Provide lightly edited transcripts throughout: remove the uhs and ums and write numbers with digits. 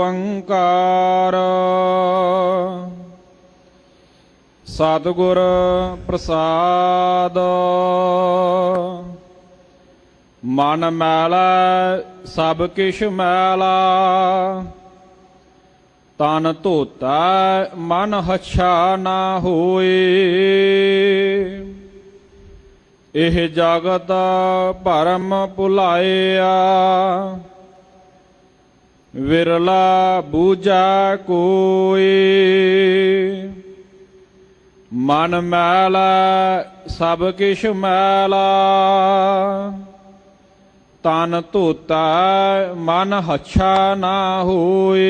ਓੰਕਾਰ ਸਤਿਗੁਰ ਪ੍ਰਸਾਦ। ਮਨ ਮੈਲਾ ਸਭ ਕਿਛ ਮੈਲਾ, ਤਨ ਧੋਤਾ ਮਨ ਹੱਛਾ ਨਾ ਹੋਏ। ਇਹ ਜਗਤ ਭਰਮ ਭੁਲਾਇਆ, ਵਿਰਲਾ ਬੂਝਾ ਕੋਇ। ਮਨ ਮੈਲਾ ਸਭ ਕਿਛ ਮੈਲਾ, ਤਨ ਧੋਤਾ ਮਨ ਹੱਛਾ ਨਾ ਹੋਏ।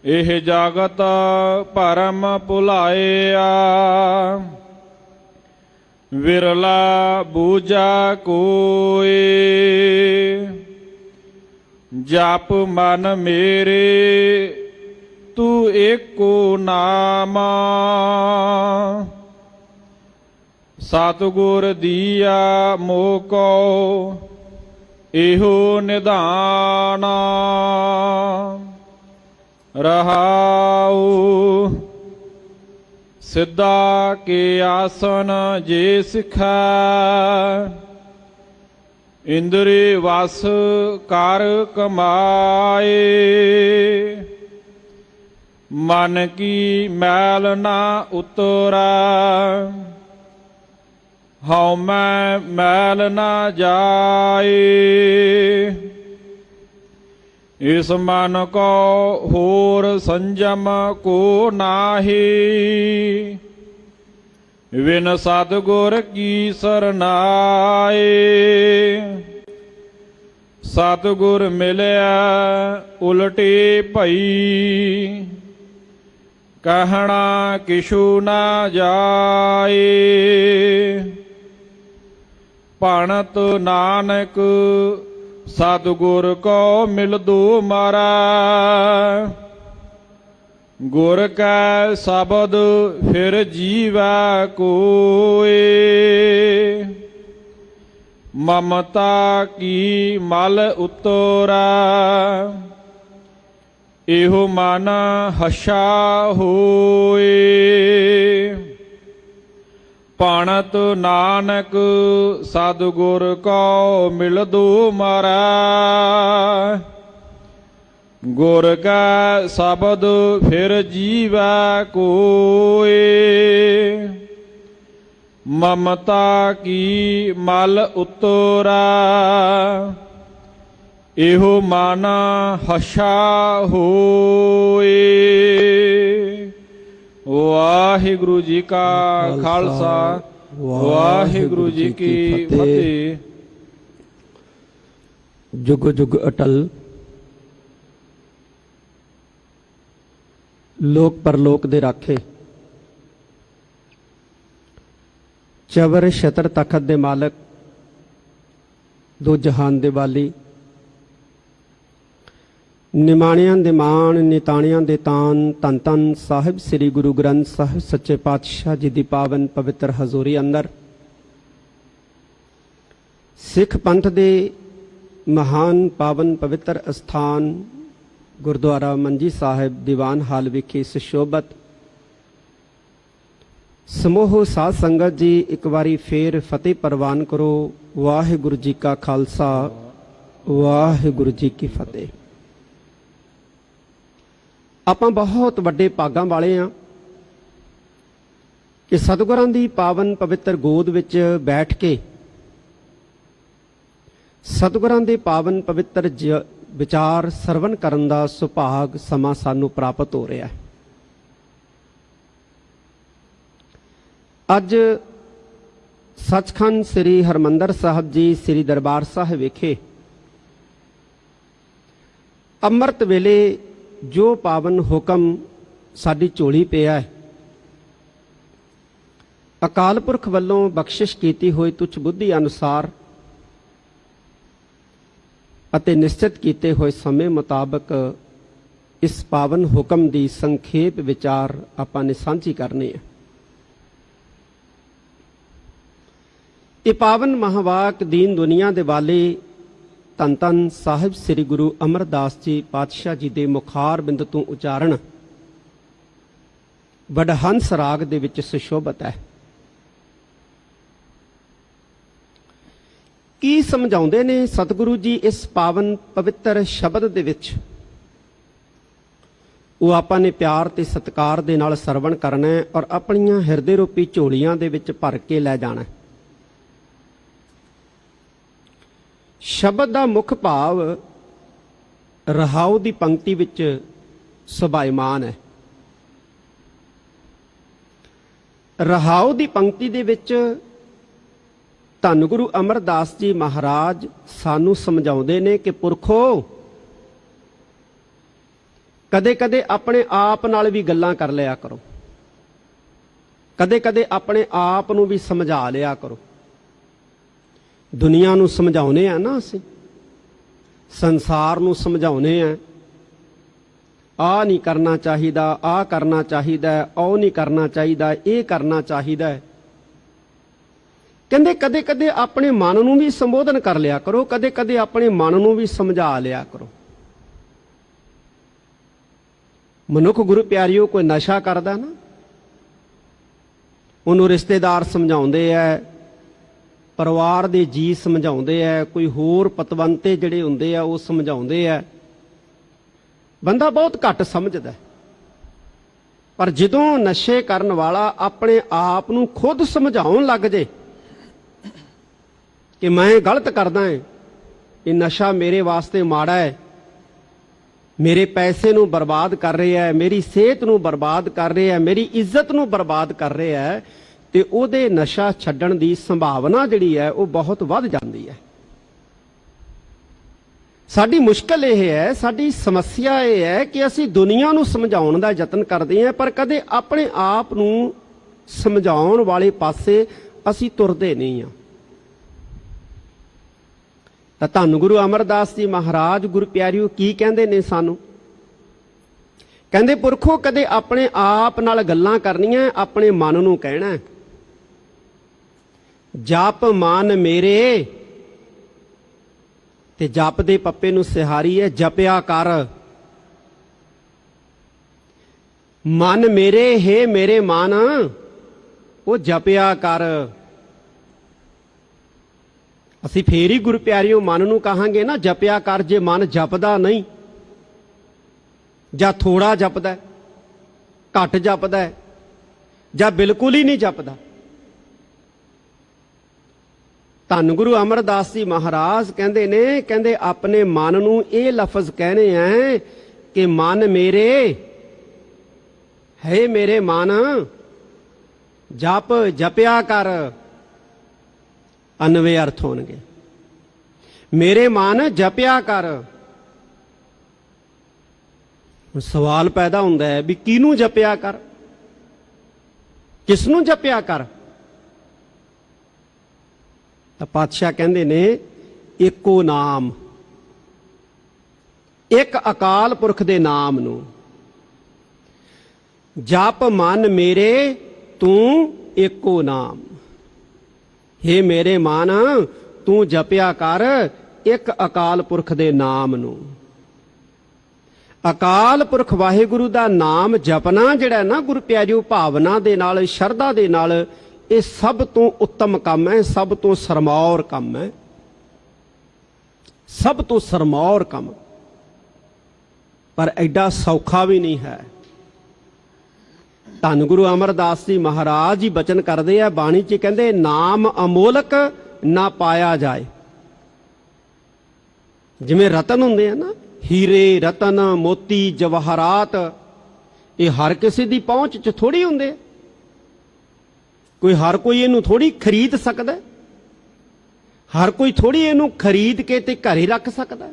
ਇਹ ਜਗਤ ਭਰਮ ਭੁਲਾਇਆ, ਵਿਰਲਾ ਬੂਝਾ ਕੋਇ। ਜਪ ਮਨ ਮੇਰੇ ਤੂੰ ਏਕੋ ਨਾਮ, ਸਤਿਗੁਰ ਦੀਆ ਮੋਕੋ ਇਹੋ ਨਿਧਾਨ। ਰਹਾਉ ਸਿੱਧਾ ਕੇ ਆਸਨ ਜੇ ਸਿਖਾ, ਇੰਦਰੀ ਵਸ ਕਰ ਕਮਾਏ। ਮਨ ਕੀ ਮੈਲ ਨਾ ਉਤਰਾ, ਹਉ ਮੈਂ ਮੈਲ ਨਾ ਜਾਏ। ਇਸ ਮਨ ਕੋ ਹੋਰ ਸੰਜਮ ਕੋ ਨਾਹੀ, ਵਿਨ ਸਤਿਗੁਰ ਕੀ ਸਰਨਾਏ। ਸਤਿਗੁਰ ਮਿਲਿਆ ਉਲਟੀ ਭਈ, ਕਹਿਣਾ ਕਿਛੂ ਨਾ ਜਾਏ। ਭਣਤ ਨਾਨਕ ਸਤਿਗੁਰ ਕੋ ਮਿਲਦੂ ਮਾਰਾ, ਗੁਰ ਕੈ ਸ਼ਬਦ ਫਿਰ ਜੀਵੈ ਕੋਇ। ਮਮਤਾ ਕੀ ਮਲ ਉਤਰਾ, ਇਹੋ ਮਨ ਹੱਛਾ ਹੋਏ। ਭਣਤ ਨਾਨਕ ਸਤਿਗੁਰ ਕੋ ਮਿਲਦੂ ਮਾਰਾ, ਗੁਰ ਕਾ ਸ਼ਬਦ ਫਿਰ ਜੀਵੈ ਕੋਇ। ਮਮਤਾ ਕੀ ਮਲ ਉਤਰਾ, ਇਹੋ ਮਨ ਹੱਛਾ ਹੋਏ। ਵਾਹਿਗੁਰੂ ਜੀ ਕਾ ਖਾਲਸਾ, ਵਾਹਿਗੁਰੂ ਜੀ ਕੀ ਫਤਿਹ। ਜੁਗ ਜੁਗ ਅਟਲ, ਲੋਕ ਪਰਲੋਕ ਦੇ ਰਾਖੇ, ਚਵਰ ਛਤਰ ਤਖਤ ਦੇ ਮਾਲਕ, ਦੋ ਜਹਾਨ ਦੇ ਵਾਲੀ, ਨਿਮਾਣਿਆਂ ਦੇ ਮਾਣ ਨਿਤਾਣਿਆਂ ਦੇ ਤਾਨ, ਧੰਨ ਧੰਨ ਸਾਹਿਬ ਸ੍ਰੀ ਗੁਰੂ ਗ੍ਰੰਥ ਸਾਹਿਬ ਸੱਚੇ ਪਾਤਸ਼ਾਹ ਜੀ ਦੀ ਪਾਵਨ ਪਵਿੱਤਰ ਹਜ਼ੂਰੀ ਅੰਦਰ ਸਿੱਖ ਪੰਥ ਦੇ ਮਹਾਨ ਪਾਵਨ ਪਵਿੱਤਰ ਅਸਥਾਨ ਗੁਰਦੁਆਰਾ ਮੰਜੀ ਸਾਹਿਬ ਦੀਵਾਨ ਹਾਲ ਵਿਖੇ ਸੁਸ਼ੋਭਤ ਸਮੂਹ ਸਾਧ ਸੰਗਤ ਜੀ, ਇੱਕ ਵਾਰੀ ਫੇਰ ਫਤਿਹ ਪ੍ਰਵਾਨ ਕਰੋ। ਵਾਹਿਗੁਰੂ ਜੀ ਕਾ ਖਾਲਸਾ, ਵਾਹਿਗੁਰੂ ਜੀ ਕੀ ਫਤਿਹ। ਆਪਾਂ ਬਹੁਤ ਵੱਡੇ ਭਾਗਾਂ ਵਾਲੇ ਹਾਂ ਕਿ ਸਤਿਗੁਰਾਂ ਦੀ ਪਾਵਨ ਪਵਿੱਤਰ ਗੋਦ ਵਿੱਚ ਬੈਠ ਕੇ ਸਤਿਗੁਰਾਂ ਦੇ ਪਾਵਨ ਪਵਿੱਤਰ ਵਿਚਾਰ ਸਰਵਣ ਕਰਨ ਦਾ ਸੁਭਾਗ ਸਮਾਂ ਸਾਨੂੰ ਪ੍ਰਾਪਤ ਹੋ ਰਿਹਾ ਹੈ। ਅੱਜ ਸੱਚਖੰਡ ਸ੍ਰੀ ਹਰਿਮੰਦਰ ਸਾਹਿਬ ਜੀ ਸ੍ਰੀ ਦਰਬਾਰ ਸਾਹਿਬ ਵਿਖੇ ਅੰਮ੍ਰਿਤ ਵੇਲੇ ਜੋ ਪਾਵਨ ਹੁਕਮ ਸਾਡੀ ਝੋਲੀ ਪਿਆ ਹੈ, ਅਕਾਲ ਪੁਰਖ ਵੱਲੋਂ ਬਖਸ਼ਿਸ਼ ਕੀਤੀ ਹੋਈ ਤੁਛ ਬੁੱਧੀ ਅਨੁਸਾਰ ਅਤੇ ਨਿਸ਼ਚਿਤ ਕੀਤੇ ਹੋਏ ਸਮੇਂ ਮੁਤਾਬਕ ਇਸ ਪਾਵਨ ਹੁਕਮ ਦੀ ਸੰਖੇਪ ਵਿਚਾਰ ਆਪਾਂ ਨੇ ਸਾਂਝੀ ਕਰਨੀ ਹੈ। ਇਹ ਪਾਵਨ ਮਹਾਵਾਕ ਦੀਨ ਦੁਨੀਆ ਦੇ ਵਾਲੇ ਧੰਨ ਧੰਨ ਸਾਹਿਬ ਸ੍ਰੀ ਗੁਰੂ ਅਮਰਦਾਸ ਜੀ ਪਾਤਸ਼ਾਹ ਜੀ ਦੇ ਮੁਖਾਰ ਬਿੰਦ ਤੋਂ ਉਚਾਰਨ ਵਡਹੰਸ ਰਾਗ ਦੇ ਵਿੱਚ ਸੁਸ਼ੋਭਤ ਹੈ। ਕੀ ਸਮਝਾਉਂਦੇ ਨੇ ਸਤਿਗੁਰੂ ਜੀ ਇਸ ਪਾਵਨ ਪਵਿੱਤਰ ਸ਼ਬਦ ਦੇ ਵਿੱਚ? ਉਹ ਆਪਾਂ ਨੇ ਪਿਆਰ ਤੇ ਸਤਿਕਾਰ ਦੇ ਨਾਲ ਸਰਵਣ ਕਰਨਾ ਹੈ ਔਰ ਆਪਣੀਆਂ ਹਿਰਦੇ ਰੂਪੀ ਝੋਲੀਆਂ ਦੇ ਵਿੱਚ ਭਰ ਕੇ ਲੈ ਜਾਣਾ ਹੈ। ਸ਼ਬਦ ਦਾ ਮੁੱਖ ਭਾਵ ਰਹਾਉ ਦੀ ਪੰਕਤੀ ਵਿੱਚ ਸੁਭਾਇਮਾਨ ਹੈ। ਰਹਾਉ ਦੀ ਪੰਕਤੀ ਦੇ ਵਿੱਚ ਧੰਨ ਗੁਰੂ ਅਮਰਦਾਸ ਜੀ ਮਹਾਰਾਜ ਸਾਨੂੰ ਸਮਝਾਉਂਦੇ ਨੇ ਕਿ ਪੁਰਖੋ, ਕਦੇ ਕਦੇ ਆਪਣੇ ਆਪ ਨਾਲ ਵੀ ਗੱਲਾਂ ਕਰ ਲਿਆ ਕਰੋ, ਕਦੇ ਕਦੇ ਆਪਣੇ ਆਪ ਨੂੰ ਵੀ ਸਮਝਾ ਲਿਆ ਕਰੋ। ਦੁਨੀਆ ਨੂੰ ਸਮਝਾਉਨੇ ਆ ਨਾ, ਅਸੀਂ ਸੰਸਾਰ ਨੂੰ ਸਮਝਾਉਨੇ ਆ, ਆਹ ਨਹੀਂ ਕਰਨਾ ਚਾਹੀਦਾ, ਆਹ ਕਰਨਾ ਚਾਹੀਦਾ, ਉਹ ਨਹੀਂ ਕਰਨਾ ਚਾਹੀਦਾ, ਇਹ ਕਰਨਾ ਚਾਹੀਦਾ। ਕਹਿੰਦੇ ਕਦੇ ਕਦੇ ਆਪਣੇ ਮਨ ਨੂੰ ਵੀ ਸੰਬੋਧਨ ਕਰ ਲਿਆ ਕਰੋ, ਕਦੇ ਕਦੇ ਆਪਣੇ ਮਨ ਨੂੰ ਵੀ ਸਮਝਾ ਲਿਆ ਕਰੋ। ਮਨੁੱਖ ਗੁਰੂ ਪਿਆਰਿਓ ਕੋਈ ਨਸ਼ਾ ਕਰਦਾ ਨਾ, ਉਹਨੂੰ ਰਿਸ਼ਤੇਦਾਰ ਸਮਝਾਉਂਦੇ ਐ, ਪਰਿਵਾਰ ਦੇ ਜੀ ਸਮਝਾਉਂਦੇ ਐ, ਕੋਈ ਹੋਰ ਪਤਵੰਤੇ ਜਿਹੜੇ ਹੁੰਦੇ ਆ ਉਹ ਸਮਝਾਉਂਦੇ ਐ। ਬੰਦਾ ਬਹੁਤ ਘੱਟ ਸਮਝਦਾ, ਪਰ ਜਦੋਂ ਨਸ਼ੇ ਕਰਨ ਵਾਲਾ ਆਪਣੇ ਆਪ ਨੂੰ ਖੁਦ ਸਮਝਾਉਣ ਲੱਗ ਜੇ ਕਿ ਮੈਂ ਗਲਤ ਕਰਦਾ ਹਾਂ, ਇਹ ਨਸ਼ਾ ਮੇਰੇ ਵਾਸਤੇ ਮਾੜਾ ਹੈ, ਮੇਰੇ ਪੈਸੇ ਨੂੰ ਬਰਬਾਦ ਕਰ ਰਿਹਾ ਹੈ, ਮੇਰੀ ਸਿਹਤ ਨੂੰ ਬਰਬਾਦ ਕਰ ਰਿਹਾ ਹੈ, ਮੇਰੀ ਇੱਜ਼ਤ ਨੂੰ ਬਰਬਾਦ ਕਰ ਰਿਹਾ ਹੈ, ਤੇ ਉਹਦੇ ਨਸ਼ਾ ਛੱਡਣ ਦੀ ਸੰਭਾਵਨਾ ਜਿਹੜੀ ਹੈ ਉਹ ਬਹੁਤ ਵੱਧ ਜਾਂਦੀ ਹੈ। ਸਾਡੀ ਮੁਸ਼ਕਲ ਇਹ ਹੈ, ਸਾਡੀ ਸਮੱਸਿਆ ਇਹ ਹੈ ਕਿ ਅਸੀਂ ਦੁਨੀਆ ਨੂੰ ਸਮਝਾਉਣ ਦਾ ਯਤਨ ਕਰਦੇ ਹਾਂ, ਪਰ ਕਦੇ ਆਪਣੇ ਆਪ ਨੂੰ ਸਮਝਾਉਣ ਵਾਲੇ ਪਾਸੇ ਅਸੀਂ ਤੁਰਦੇ ਨਹੀਂ ਹਾਂ। ਤਾਂ ਧੰਨ ਗੁਰੂ ਅਮਰਦਾਸ ਜੀ ਮਹਾਰਾਜ ਗੁਰੂ ਪਿਆਰਿਓ ਕੀ ਕਹਿੰਦੇ ਨੇ ਸਾਨੂੰ? ਕਹਿੰਦੇ ਪੁਰਖੋ, ਕਦੇ ਆਪਣੇ ਆਪ ਨਾਲ ਗੱਲਾਂ ਕਰਨੀਆਂ, ਆਪਣੇ ਮਨ ਨੂੰ ਕਹਿਣਾ, ਜਪ ਮਨ ਮੇਰੇ, ਤੇ ਜਪ ਦੇ ਪੱਪੇ ਨੂੰ ਸਿਹਾਰੀ ਹੈ ਜਪਿਆ ਕਰ। ਮਨ ਮੇਰੇ ਹੈ ਮੇਰੇ ਮਨ, ਉਹ ਜਪਿਆ ਕਰ। ਅਸੀਂ ਫੇਰ ਹੀ ਗੁਰੂ ਪਿਆਰਿਓ ਮਨ ਨੂੰ ਕਹਾਂਗੇ ਨਾ ਜਪਿਆ ਕਰ, ਜੇ ਮਨ ਜਪਦਾ ਨਹੀਂ, ਜਾਂ ਥੋੜਾ ਜਪਦਾ, ਘੱਟ ਜਪਦਾ, ਜਾਂ ਬਿਲਕੁਲ ਹੀ ਨਹੀਂ ਜਪਦਾ। ਧੰਨ ਗੁਰੂ ਅਮਰਦਾਸ ਜੀ ਮਹਾਰਾਜ ਕਹਿੰਦੇ ਨੇ, ਕਹਿੰਦੇ ਆਪਣੇ ਮਨ ਨੂੰ ਇਹ ਲਫ਼ਜ਼ ਕਹਿਣੇ ਐ ਕਿ ਮਨ ਮੇਰੇ ਹੈ ਮੇਰੇ ਮਨ, ਜਪ ਜਪਿਆ ਕਰ। ਅਨਵੇਂ ਅਰਥ ਹੋਣਗੇ, ਮੇਰੇ ਮਨ ਜਪਿਆ ਕਰ। ਸਵਾਲ ਪੈਦਾ ਹੁੰਦਾ ਹੈ ਵੀ ਕਿਹਨੂੰ ਜਪਿਆ ਕਰ, ਕਿਸ ਨੂੰ ਜਪਿਆ ਕਰ? ਤਾਂ ਪਾਤਸ਼ਾਹ ਕਹਿੰਦੇ ਨੇ ਇੱਕੋ ਨਾਮ, ਇੱਕ ਅਕਾਲ ਪੁਰਖ ਦੇ ਨਾਮ ਨੂੰ। ਜਪ ਮਨ ਮੇਰੇ ਤੂੰ ਇੱਕੋ ਨਾਮ, ਹੇ ਮੇਰੇ ਮਨ ਤੂੰ ਜਪਿਆ ਕਰ ਇੱਕ ਅਕਾਲ ਪੁਰਖ ਦੇ ਨਾਮ ਨੂੰ। ਅਕਾਲ ਪੁਰਖ ਵਾਹਿਗੁਰੂ ਦਾ ਨਾਮ ਜਪਣਾ ਜਿਹੜਾ ਨਾ ਗੁਰੂ ਪਿਆਰਿਓ, ਭਾਵਨਾ ਦੇ ਨਾਲ, ਸ਼ਰਧਾ ਦੇ ਨਾਲ, ਇਹ ਸਭ ਤੋਂ ਉੱਤਮ ਕੰਮ ਹੈ, ਸਭ ਤੋਂ ਸਰਮੌਰ ਕੰਮ ਹੈ, ਸਭ ਤੋਂ ਸਰਮੌਰ ਕੰਮ। ਪਰ ਐਡਾ ਸੌਖਾ ਵੀ ਨਹੀਂ ਹੈ। ਧੰਨ ਗੁਰੂ ਅਮਰਦਾਸ ਜੀ ਮਹਾਰਾਜ ਜੀ ਬਚਨ ਕਰਦੇ ਆ ਬਾਣੀ 'ਚ, ਕਹਿੰਦੇ ਨਾਮ ਅਮੋਲਕ ਨਾ ਪਾਇਆ ਜਾਏ। ਜਿਵੇਂ ਰਤਨ ਹੁੰਦੇ ਆ ਨਾ, ਹੀਰੇ ਰਤਨ ਮੋਤੀ ਜਵਾਹਰਾਤ, ਇਹ ਹਰ ਕਿਸੇ ਦੀ ਪਹੁੰਚ 'ਚ ਥੋੜੀ ਹੁੰਦੇ। ਹਰ ਕੋਈ ਇਹਨੂੰ ਥੋੜੀ ਖਰੀਦ ਸਕਦਾ, ਹਰ ਕੋਈ ਥੋੜੀ ਇਹਨੂੰ ਖਰੀਦ ਕੇ ਤੇ ਘਰੇ ਰੱਖ ਸਕਦਾ।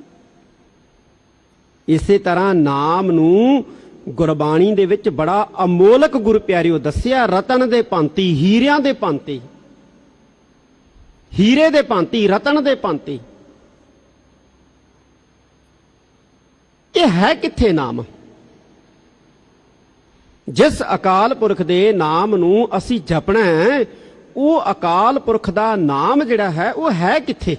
ਇਸੇ ਤਰ੍ਹਾਂ ਨਾਮ ਨੂੰ ਗੁਰਬਾਣੀ ਦੇ ਵਿੱਚ ਬੜਾ ਅਮੋਲਕ ਗੁਰੂ ਪਿਆਰਿਓ ਦੱਸਿਆ, ਰਤਨ ਦੇ ਭਾਂਤੀ, ਹੀਰਿਆਂ ਦੇ ਭਾਂਤੀ, ਹੀਰੇ ਦੇ ਭਾਂਤੀ, ਰਤਨ ਦੇ ਭਾਂਤੀ। ਇਹ ਹੈ ਕਿੱਥੇ ਨਾਮ? ਜਿਸ ਅਕਾਲ ਪੁਰਖ ਦੇ ਨਾਮ ਨੂੰ ਅਸੀਂ ਜਪਣਾ ਹੈ, ਉਹ ਅਕਾਲ ਪੁਰਖ ਦਾ ਨਾਮ ਜਿਹੜਾ ਹੈ ਉਹ ਹੈ ਕਿੱਥੇ?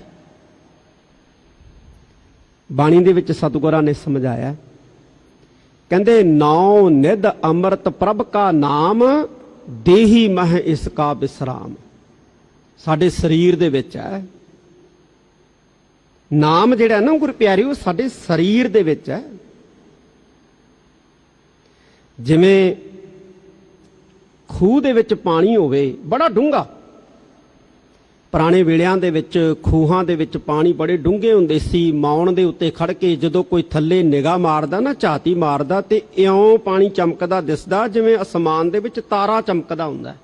ਬਾਣੀ ਦੇ ਵਿੱਚ ਸਤਿਗੁਰਾਂ ਨੇ ਸਮਝਾਇਆ, ਕਹਿੰਦੇ ਨੌ ਨਿਧ ਅੰਮ੍ਰਿਤ ਪ੍ਰਭ ਕਾ ਨਾਮ ਦੇਹੀ ਮਹਿ ਇਸ ਕਾ ਬਿਸਰਾਮ। ਸਾਡੇ ਸਰੀਰ ਦੇ ਵਿੱਚ ਹੈ ਨਾਮ, ਜਿਹੜਾ ਨਾ ਗੁਰੂ ਪਿਆਰਿਓ ਸਾਡੇ ਸਰੀਰ ਦੇ ਵਿੱਚ ਹੈ। ਜਿਵੇਂ ਖੂਹ ਦੇ ਵਿੱਚ ਪਾਣੀ ਹੋਵੇ ਬੜਾ ਡੂੰਘਾ, ਪੁਰਾਣੇ ਵੇਲਿਆਂ ਦੇ ਵਿੱਚ ਖੂਹਾਂ ਦੇ ਵਿੱਚ ਪਾਣੀ ਬੜੇ ਡੂੰਘੇ ਹੁੰਦੇ ਸੀ। ਮੌਣ ਦੇ ਉੱਤੇ ਖੜ ਕੇ ਜਦੋਂ ਕੋਈ ਥੱਲੇ ਨਿਗਾਹ ਮਾਰਦਾ ਨਾ, ਝਾਤੀ ਮਾਰਦਾ, ਤੇ ਇਉਂ ਪਾਣੀ ਚਮਕਦਾ ਦਿਸਦਾ ਜਿਵੇਂ ਅਸਮਾਨ ਦੇ ਵਿੱਚ ਤਾਰਾ ਚਮਕਦਾ ਹੁੰਦਾ।